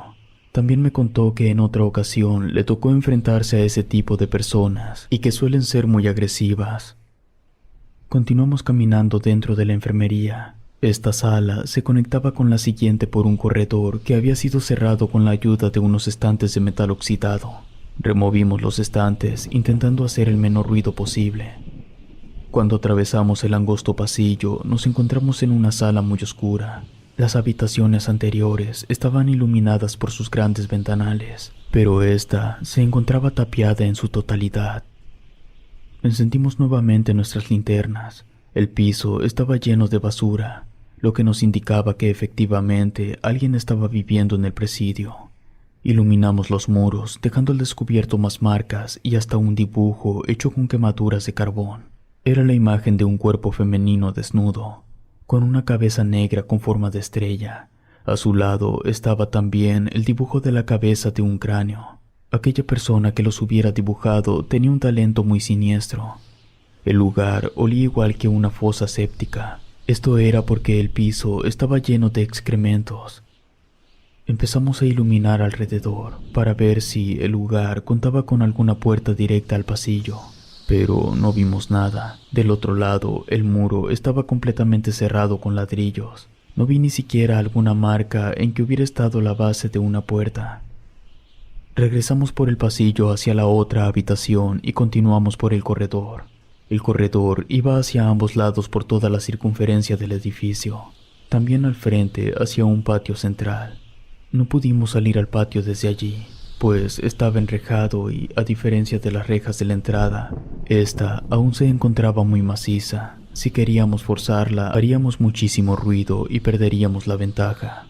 También me contó que en otra ocasión le tocó enfrentarse a ese tipo de personas y que suelen ser muy agresivas. Continuamos caminando dentro de la enfermería. Esta sala se conectaba con la siguiente por un corredor que había sido cerrado con la ayuda de unos estantes de metal oxidado. Removimos los estantes intentando hacer el menor ruido posible. Cuando atravesamos el angosto pasillo, nos encontramos en una sala muy oscura. Las habitaciones anteriores estaban iluminadas por sus grandes ventanales, pero esta se encontraba tapiada en su totalidad. Encendimos nuevamente nuestras linternas. El piso estaba lleno de basura, lo que nos indicaba que efectivamente alguien estaba viviendo en el presidio. Iluminamos los muros, dejando al descubierto más marcas y hasta un dibujo hecho con quemaduras de carbón. Era la imagen de un cuerpo femenino desnudo, con una cabeza negra con forma de estrella. A su lado estaba también el dibujo de la cabeza de un cráneo. Aquella persona que los hubiera dibujado tenía un talento muy siniestro. El lugar olía igual que una fosa séptica. Esto era porque el piso estaba lleno de excrementos. Empezamos a iluminar alrededor para ver si el lugar contaba con alguna puerta directa al pasillo, pero no vimos nada. Del otro lado, el muro estaba completamente cerrado con ladrillos. No vi ni siquiera alguna marca en que hubiera estado la base de una puerta. Regresamos por el pasillo hacia la otra habitación y continuamos por el corredor. El corredor iba hacia ambos lados por toda la circunferencia del edificio, también al frente hacia un patio central. No pudimos salir al patio desde allí, pues estaba enrejado y, a diferencia de las rejas de la entrada, esta aún se encontraba muy maciza. Si queríamos forzarla, haríamos muchísimo ruido y perderíamos la ventaja.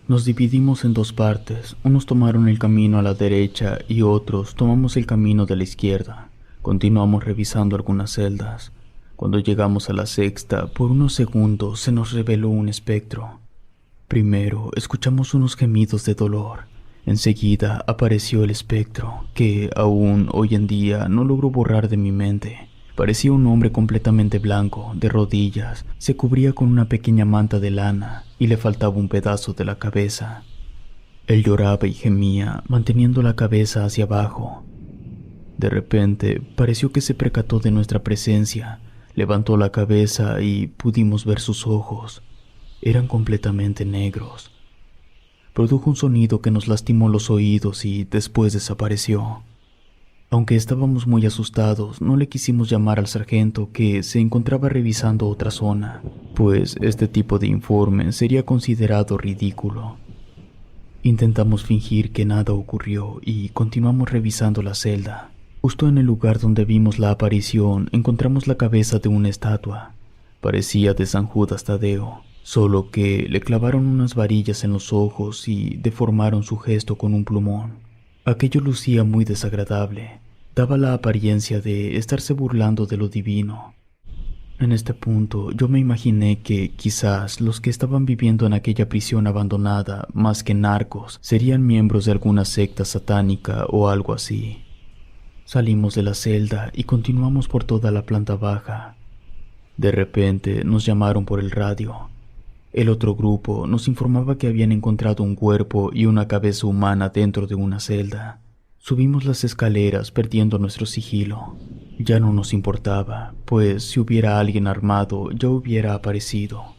Nos dividimos en 2 partes, unos tomaron el camino a la derecha y otros tomamos el camino de la izquierda. Continuamos revisando algunas celdas. Cuando llegamos a la sexta, por unos segundos se nos reveló un espectro. Primero escuchamos unos gemidos de dolor. Enseguida apareció el espectro, que aún hoy en día no logro borrar de mi mente. Parecía un hombre completamente blanco, de rodillas, se cubría con una pequeña manta de lana y le faltaba un pedazo de la cabeza. Él lloraba y gemía, manteniendo la cabeza hacia abajo. De repente, pareció que se percató de nuestra presencia, levantó la cabeza y pudimos ver sus ojos. Eran completamente negros. Produjo un sonido que nos lastimó los oídos y después desapareció. Aunque estábamos muy asustados, no le quisimos llamar al sargento, que se encontraba revisando otra zona, pues este tipo de informe sería considerado ridículo. Intentamos fingir que nada ocurrió y continuamos revisando la celda. Justo en el lugar donde vimos la aparición, encontramos la cabeza de una estatua. Parecía de San Judas Tadeo, solo que le clavaron unas varillas en los ojos y deformaron su gesto con un plumón. Aquello lucía muy desagradable. Daba la apariencia de estarse burlando de lo divino. En este punto yo me imaginé que quizás los que estaban viviendo en aquella prisión abandonada, más que narcos, serían miembros de alguna secta satánica o algo así. Salimos de la celda y continuamos por toda la planta baja. De repente nos llamaron por el radio. El otro grupo nos informaba que habían encontrado un cuerpo y una cabeza humana dentro de una celda. Subimos las escaleras perdiendo nuestro sigilo. Ya no nos importaba, pues si hubiera alguien armado ya hubiera aparecido.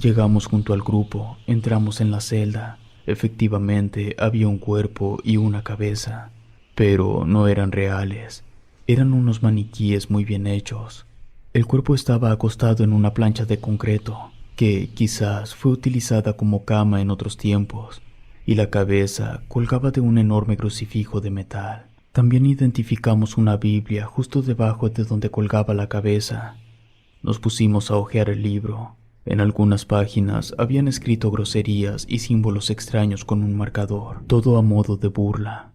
Llegamos junto al grupo, entramos en la celda. Efectivamente había un cuerpo y una cabeza, pero no eran reales. Eran unos maniquíes muy bien hechos. El cuerpo estaba acostado en una plancha de concreto, que quizás fue utilizada como cama en otros tiempos, y la cabeza colgaba de un enorme crucifijo de metal. También identificamos una Biblia justo debajo de donde colgaba la cabeza. Nos pusimos a hojear el libro. En algunas páginas habían escrito groserías y símbolos extraños con un marcador, todo a modo de burla.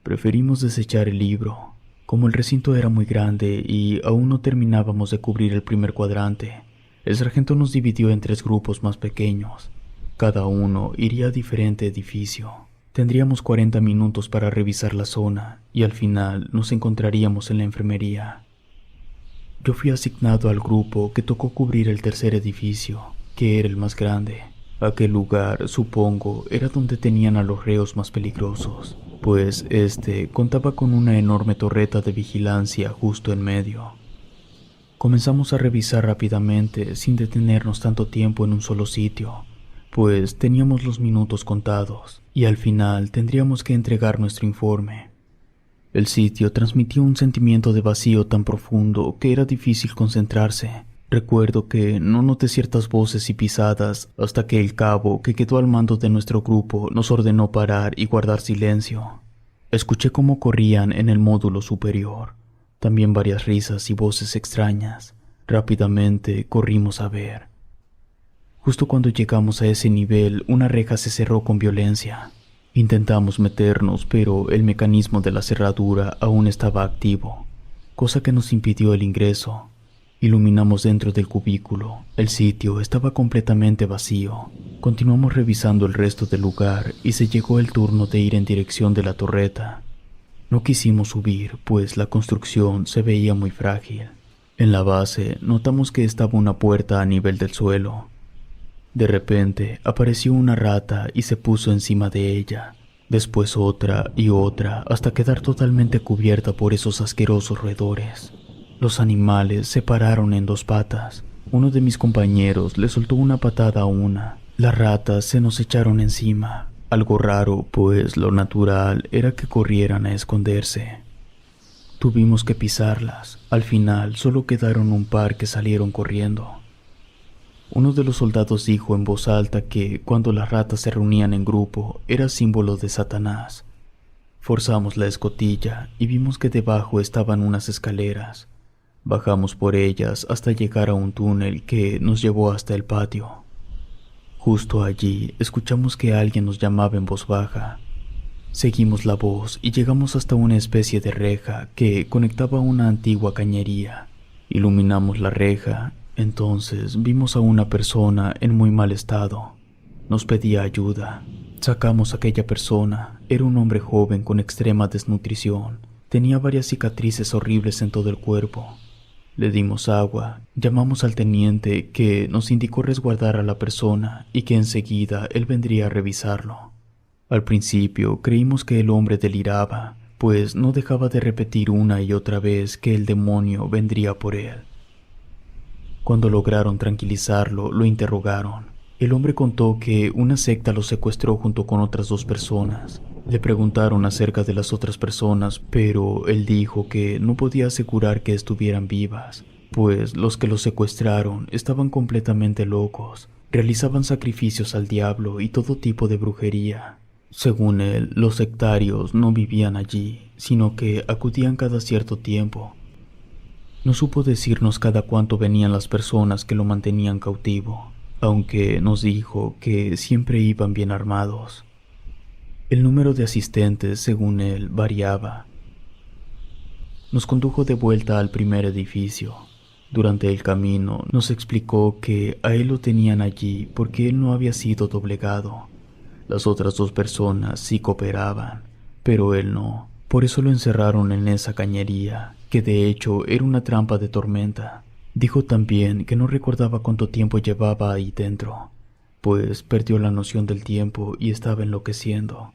Preferimos desechar el libro. Como el recinto era muy grande y aún no terminábamos de cubrir el primer cuadrante, el sargento nos dividió en 3 grupos más pequeños. Cada uno iría a diferente edificio. Tendríamos 40 minutos para revisar la zona y al final nos encontraríamos en la enfermería. Yo fui asignado al grupo que tocó cubrir el tercer edificio, que era el más grande. Aquel lugar, supongo, era donde tenían a los reos más peligrosos, pues este contaba con una enorme torreta de vigilancia justo en medio. Comenzamos a revisar rápidamente, sin detenernos tanto tiempo en un solo sitio, pues teníamos los minutos contados, y al final tendríamos que entregar nuestro informe. El sitio transmitía un sentimiento de vacío tan profundo que era difícil concentrarse. Recuerdo que no noté ciertas voces y pisadas hasta que el cabo, que quedó al mando de nuestro grupo, nos ordenó parar y guardar silencio. Escuché cómo corrían en el módulo superior. También varias risas y voces extrañas. Rápidamente corrimos a ver. Justo cuando llegamos a ese nivel, una reja se cerró con violencia. Intentamos meternos, pero el mecanismo de la cerradura aún estaba activo, cosa que nos impidió el ingreso. Iluminamos dentro del cubículo. El sitio estaba completamente vacío. Continuamos revisando el resto del lugar y se llegó el turno de ir en dirección de la torreta. No quisimos subir, pues la construcción se veía muy frágil. En la base notamos que estaba una puerta a nivel del suelo. De repente apareció una rata y se puso encima de ella. Después otra y otra, hasta quedar totalmente cubierta por esos asquerosos roedores. Los animales se pararon en 2 patas. Uno de mis compañeros le soltó una patada a una. Las ratas se nos echaron encima. Algo raro, pues lo natural era que corrieran a esconderse. Tuvimos que pisarlas. Al final solo quedaron un par que salieron corriendo. Uno de los soldados dijo en voz alta que cuando las ratas se reunían en grupo era símbolo de Satanás. Forzamos la escotilla y vimos que debajo estaban unas escaleras. Bajamos por ellas hasta llegar a un túnel que nos llevó hasta el patio. Justo allí escuchamos que alguien nos llamaba en voz baja. Seguimos la voz y llegamos hasta una especie de reja que conectaba a una antigua cañería. Iluminamos la reja, entonces vimos a una persona en muy mal estado. Nos pedía ayuda. Sacamos a aquella persona. Era un hombre joven con extrema desnutrición. Tenía varias cicatrices horribles en todo el cuerpo. Le dimos agua, llamamos al teniente que nos indicó resguardar a la persona y que enseguida él vendría a revisarlo. Al principio creímos que el hombre deliraba, pues no dejaba de repetir una y otra vez que el demonio vendría por él. Cuando lograron tranquilizarlo, lo interrogaron. El hombre contó que una secta lo secuestró junto con otras 2 personas. Le preguntaron acerca de las otras personas, pero él dijo que no podía asegurar que estuvieran vivas, pues los que lo secuestraron estaban completamente locos, realizaban sacrificios al diablo y todo tipo de brujería. Según él, los sectarios no vivían allí, sino que acudían cada cierto tiempo. No supo decirnos cada cuánto venían las personas que lo mantenían cautivo, aunque nos dijo que siempre iban bien armados. El número de asistentes, según él, variaba. Nos condujo de vuelta al primer edificio. Durante el camino nos explicó que a él lo tenían allí porque él no había sido doblegado. Las otras 2 personas sí cooperaban, pero él no. Por eso lo encerraron en esa cañería, que de hecho era una trampa de tormenta. Dijo también que no recordaba cuánto tiempo llevaba ahí dentro, pues perdió la noción del tiempo y estaba enloqueciendo.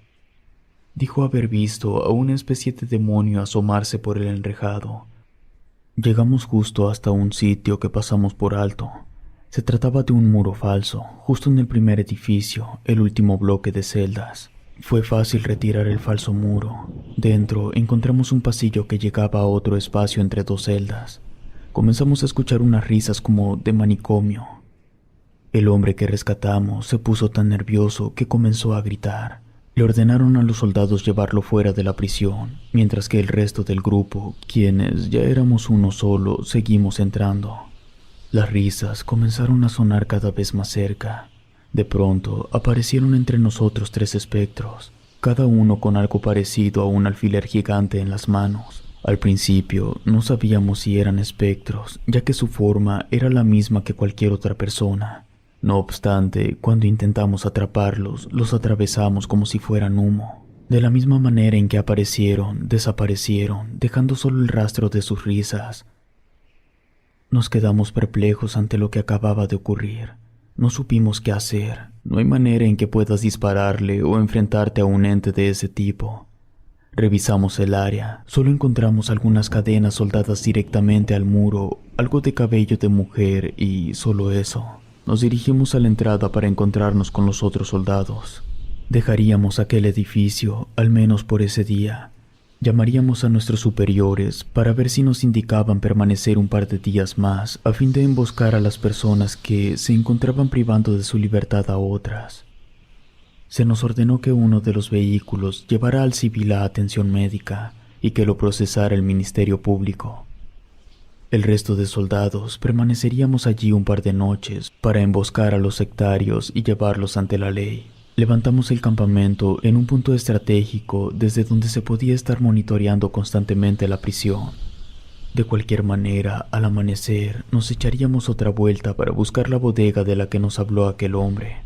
Dijo haber visto a una especie de demonio asomarse por el enrejado. Llegamos justo hasta un sitio que pasamos por alto. Se trataba de un muro falso, justo en el primer edificio, el último bloque de celdas. Fue fácil retirar el falso muro. Dentro encontramos un pasillo que llegaba a otro espacio entre 2 celdas. Comenzamos a escuchar unas risas como de manicomio. El hombre que rescatamos se puso tan nervioso que comenzó a gritar. Le ordenaron a los soldados llevarlo fuera de la prisión, mientras que el resto del grupo, quienes ya éramos uno solo, seguimos entrando. Las risas comenzaron a sonar cada vez más cerca. De pronto aparecieron entre nosotros 3 espectros, cada uno con algo parecido a un alfiler gigante en las manos. Al principio no sabíamos si eran espectros, ya que su forma era la misma que cualquier otra persona. No obstante, cuando intentamos atraparlos, los atravesamos como si fueran humo. De la misma manera en que aparecieron, desaparecieron, dejando solo el rastro de sus risas. Nos quedamos perplejos ante lo que acababa de ocurrir. No supimos qué hacer. No hay manera en que puedas dispararle o enfrentarte a un ente de ese tipo. Revisamos el área. Solo encontramos algunas cadenas soldadas directamente al muro, algo de cabello de mujer y solo eso. Nos dirigimos a la entrada para encontrarnos con los otros soldados. Dejaríamos aquel edificio, al menos por ese día. Llamaríamos a nuestros superiores para ver si nos indicaban permanecer un par de días más a fin de emboscar a las personas que se encontraban privando de su libertad a otras. Se nos ordenó que uno de los vehículos llevara al civil a atención médica y que lo procesara el Ministerio Público. El resto de soldados permaneceríamos allí un par de noches para emboscar a los sectarios y llevarlos ante la ley. Levantamos el campamento en un punto estratégico desde donde se podía estar monitoreando constantemente la prisión. De cualquier manera, al amanecer, nos echaríamos otra vuelta para buscar la bodega de la que nos habló aquel hombre.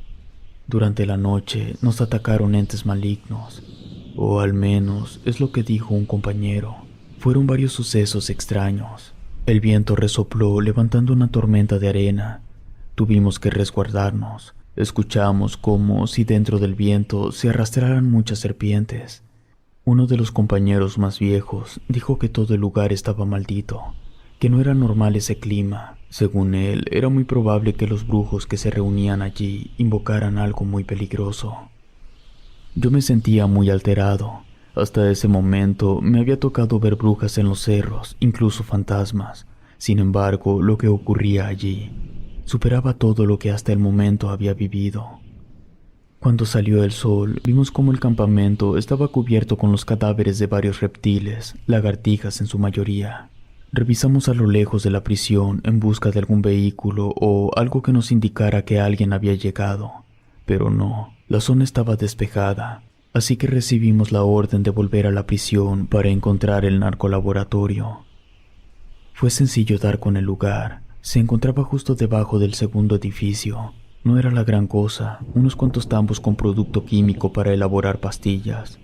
Durante la noche nos atacaron entes malignos, o al menos es lo que dijo un compañero. Fueron varios sucesos extraños. El viento resopló levantando una tormenta de arena. Tuvimos que resguardarnos. Escuchamos como si dentro del viento se arrastraran muchas serpientes. Uno de los compañeros más viejos dijo que todo el lugar estaba maldito, que no era normal ese clima. Según él, era muy probable que los brujos que se reunían allí invocaran algo muy peligroso. Yo me sentía muy alterado. Hasta ese momento me había tocado ver brujas en los cerros, incluso fantasmas. Sin embargo, lo que ocurría allí superaba todo lo que hasta el momento había vivido. Cuando salió el sol, vimos cómo el campamento estaba cubierto con los cadáveres de varios reptiles, lagartijas en su mayoría. Revisamos a lo lejos de la prisión en busca de algún vehículo o algo que nos indicara que alguien había llegado, pero no, la zona estaba despejada, así que recibimos la orden de volver a la prisión para encontrar el narcolaboratorio. Fue sencillo dar con el lugar. Se encontraba justo debajo del segundo edificio. No era la gran cosa, unos cuantos tambos con producto químico para elaborar pastillas.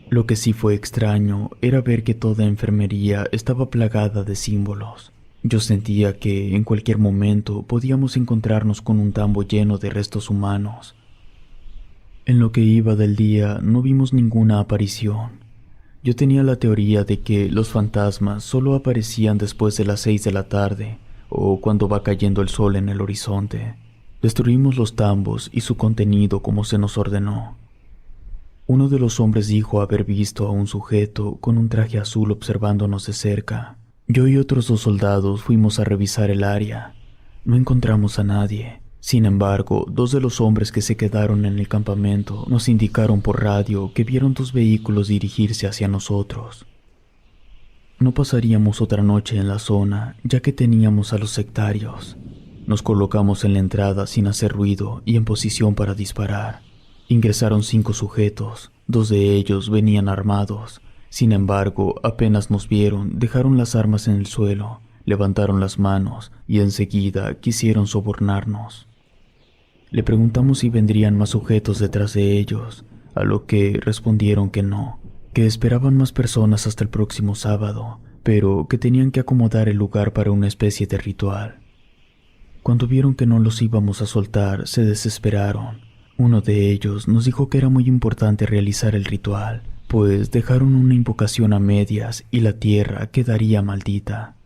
Lo que sí fue extraño era ver que toda enfermería estaba plagada de símbolos. Yo sentía que en cualquier momento podíamos encontrarnos con un tambo lleno de restos humanos. En lo que iba del día no vimos ninguna aparición. Yo tenía la teoría de que los fantasmas solo aparecían después de las 6 de la tarde o cuando va cayendo el sol en el horizonte. Destruimos los tambos y su contenido como se nos ordenó. Uno de los hombres dijo haber visto a un sujeto con un traje azul observándonos de cerca. Yo y otros 2 soldados fuimos a revisar el área. No encontramos a nadie. Sin embargo, 2 de los hombres que se quedaron en el campamento nos indicaron por radio que vieron 2 vehículos dirigirse hacia nosotros. No pasaríamos otra noche en la zona, ya que teníamos a los sectarios. Nos colocamos en la entrada sin hacer ruido y en posición para disparar. Ingresaron 5 sujetos, 2 de ellos venían armados. Sin embargo, apenas nos vieron, dejaron las armas en el suelo, levantaron las manos y enseguida quisieron sobornarnos. Le preguntamos si vendrían más sujetos detrás de ellos, a lo que respondieron que no, que esperaban más personas hasta el próximo sábado, pero que tenían que acomodar el lugar para una especie de ritual. Cuando vieron que no los íbamos a soltar, se desesperaron. Uno de ellos nos dijo que era muy importante realizar el ritual, pues dejaron una invocación a medias y la tierra quedaría maldita.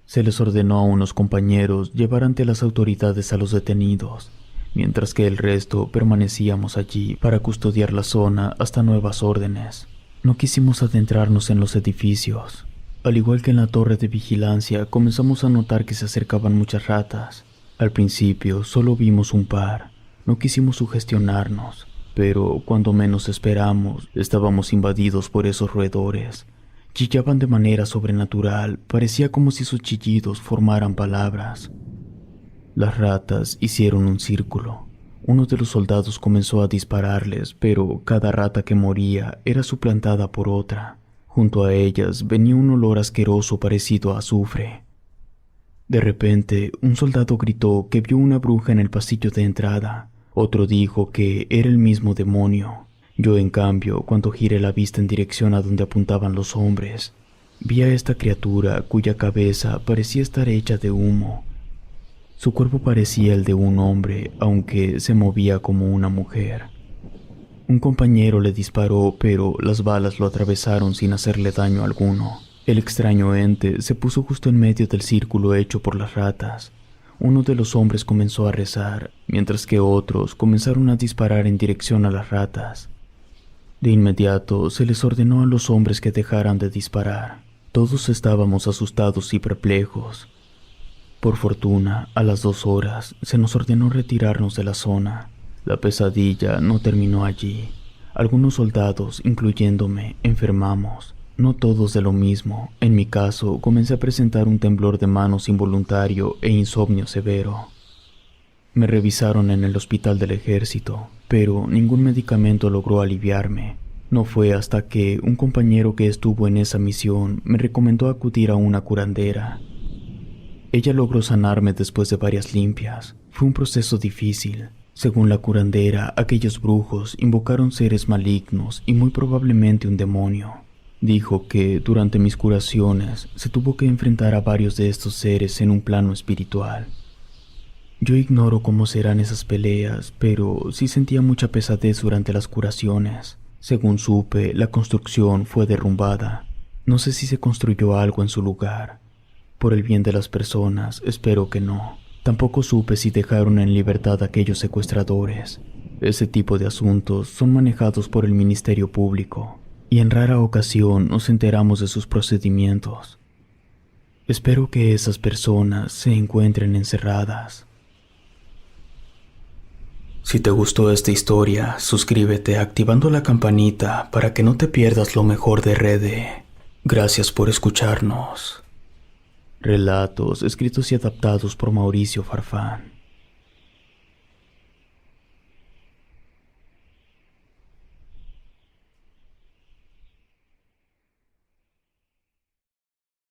Se les ordenó a unos compañeros llevar ante las autoridades a los detenidos, mientras que el resto permanecíamos allí para custodiar la zona hasta nuevas órdenes. No quisimos adentrarnos en los edificios. Al igual que en la torre de vigilancia, comenzamos a notar que se acercaban muchas ratas. Al principio solo vimos un par. No quisimos sugestionarnos, pero cuando menos esperamos, estábamos invadidos por esos roedores. Chillaban de manera sobrenatural, parecía como si sus chillidos formaran palabras. Las ratas hicieron un círculo. Uno de los soldados comenzó a dispararles, pero cada rata que moría era suplantada por otra. Junto a ellas venía un olor asqueroso parecido a azufre. De repente, un soldado gritó que vio una bruja en el pasillo de entrada. Otro dijo que era el mismo demonio. Yo, en cambio, cuando giré la vista en dirección a donde apuntaban los hombres, vi a esta criatura cuya cabeza parecía estar hecha de humo. Su cuerpo parecía el de un hombre, aunque se movía como una mujer. Un compañero le disparó, pero las balas lo atravesaron sin hacerle daño alguno. El extraño ente se puso justo en medio del círculo hecho por las ratas. Uno de los hombres comenzó a rezar, mientras que otros comenzaron a disparar en dirección a las ratas. De inmediato se les ordenó a los hombres que dejaran de disparar. Todos estábamos asustados y perplejos. Por fortuna, a las 2 horas se nos ordenó retirarnos de la zona. La pesadilla no terminó allí. Algunos soldados, incluyéndome, enfermamos. No todos de lo mismo. En mi caso, comencé a presentar un temblor de manos involuntario e insomnio severo. Me revisaron en el hospital del ejército, pero ningún medicamento logró aliviarme. No fue hasta que un compañero que estuvo en esa misión me recomendó acudir a una curandera. Ella logró sanarme después de varias limpias. Fue un proceso difícil. Según la curandera, aquellos brujos invocaron seres malignos y muy probablemente un demonio. Dijo que durante mis curaciones se tuvo que enfrentar a varios de estos seres en un plano espiritual. Yo ignoro cómo serán esas peleas, pero sí sentía mucha pesadez durante las curaciones. Según supe, la construcción fue derrumbada. No sé si se construyó algo en su lugar. Por el bien de las personas, espero que no. Tampoco supe si dejaron en libertad a aquellos secuestradores. Ese tipo de asuntos son manejados por el Ministerio Público, y en rara ocasión nos enteramos de sus procedimientos. Espero que esas personas se encuentren encerradas. Si te gustó esta historia, suscríbete activando la campanita para que no te pierdas lo mejor de Rede. Gracias por escucharnos. Relatos escritos y adaptados por Mauricio Farfán.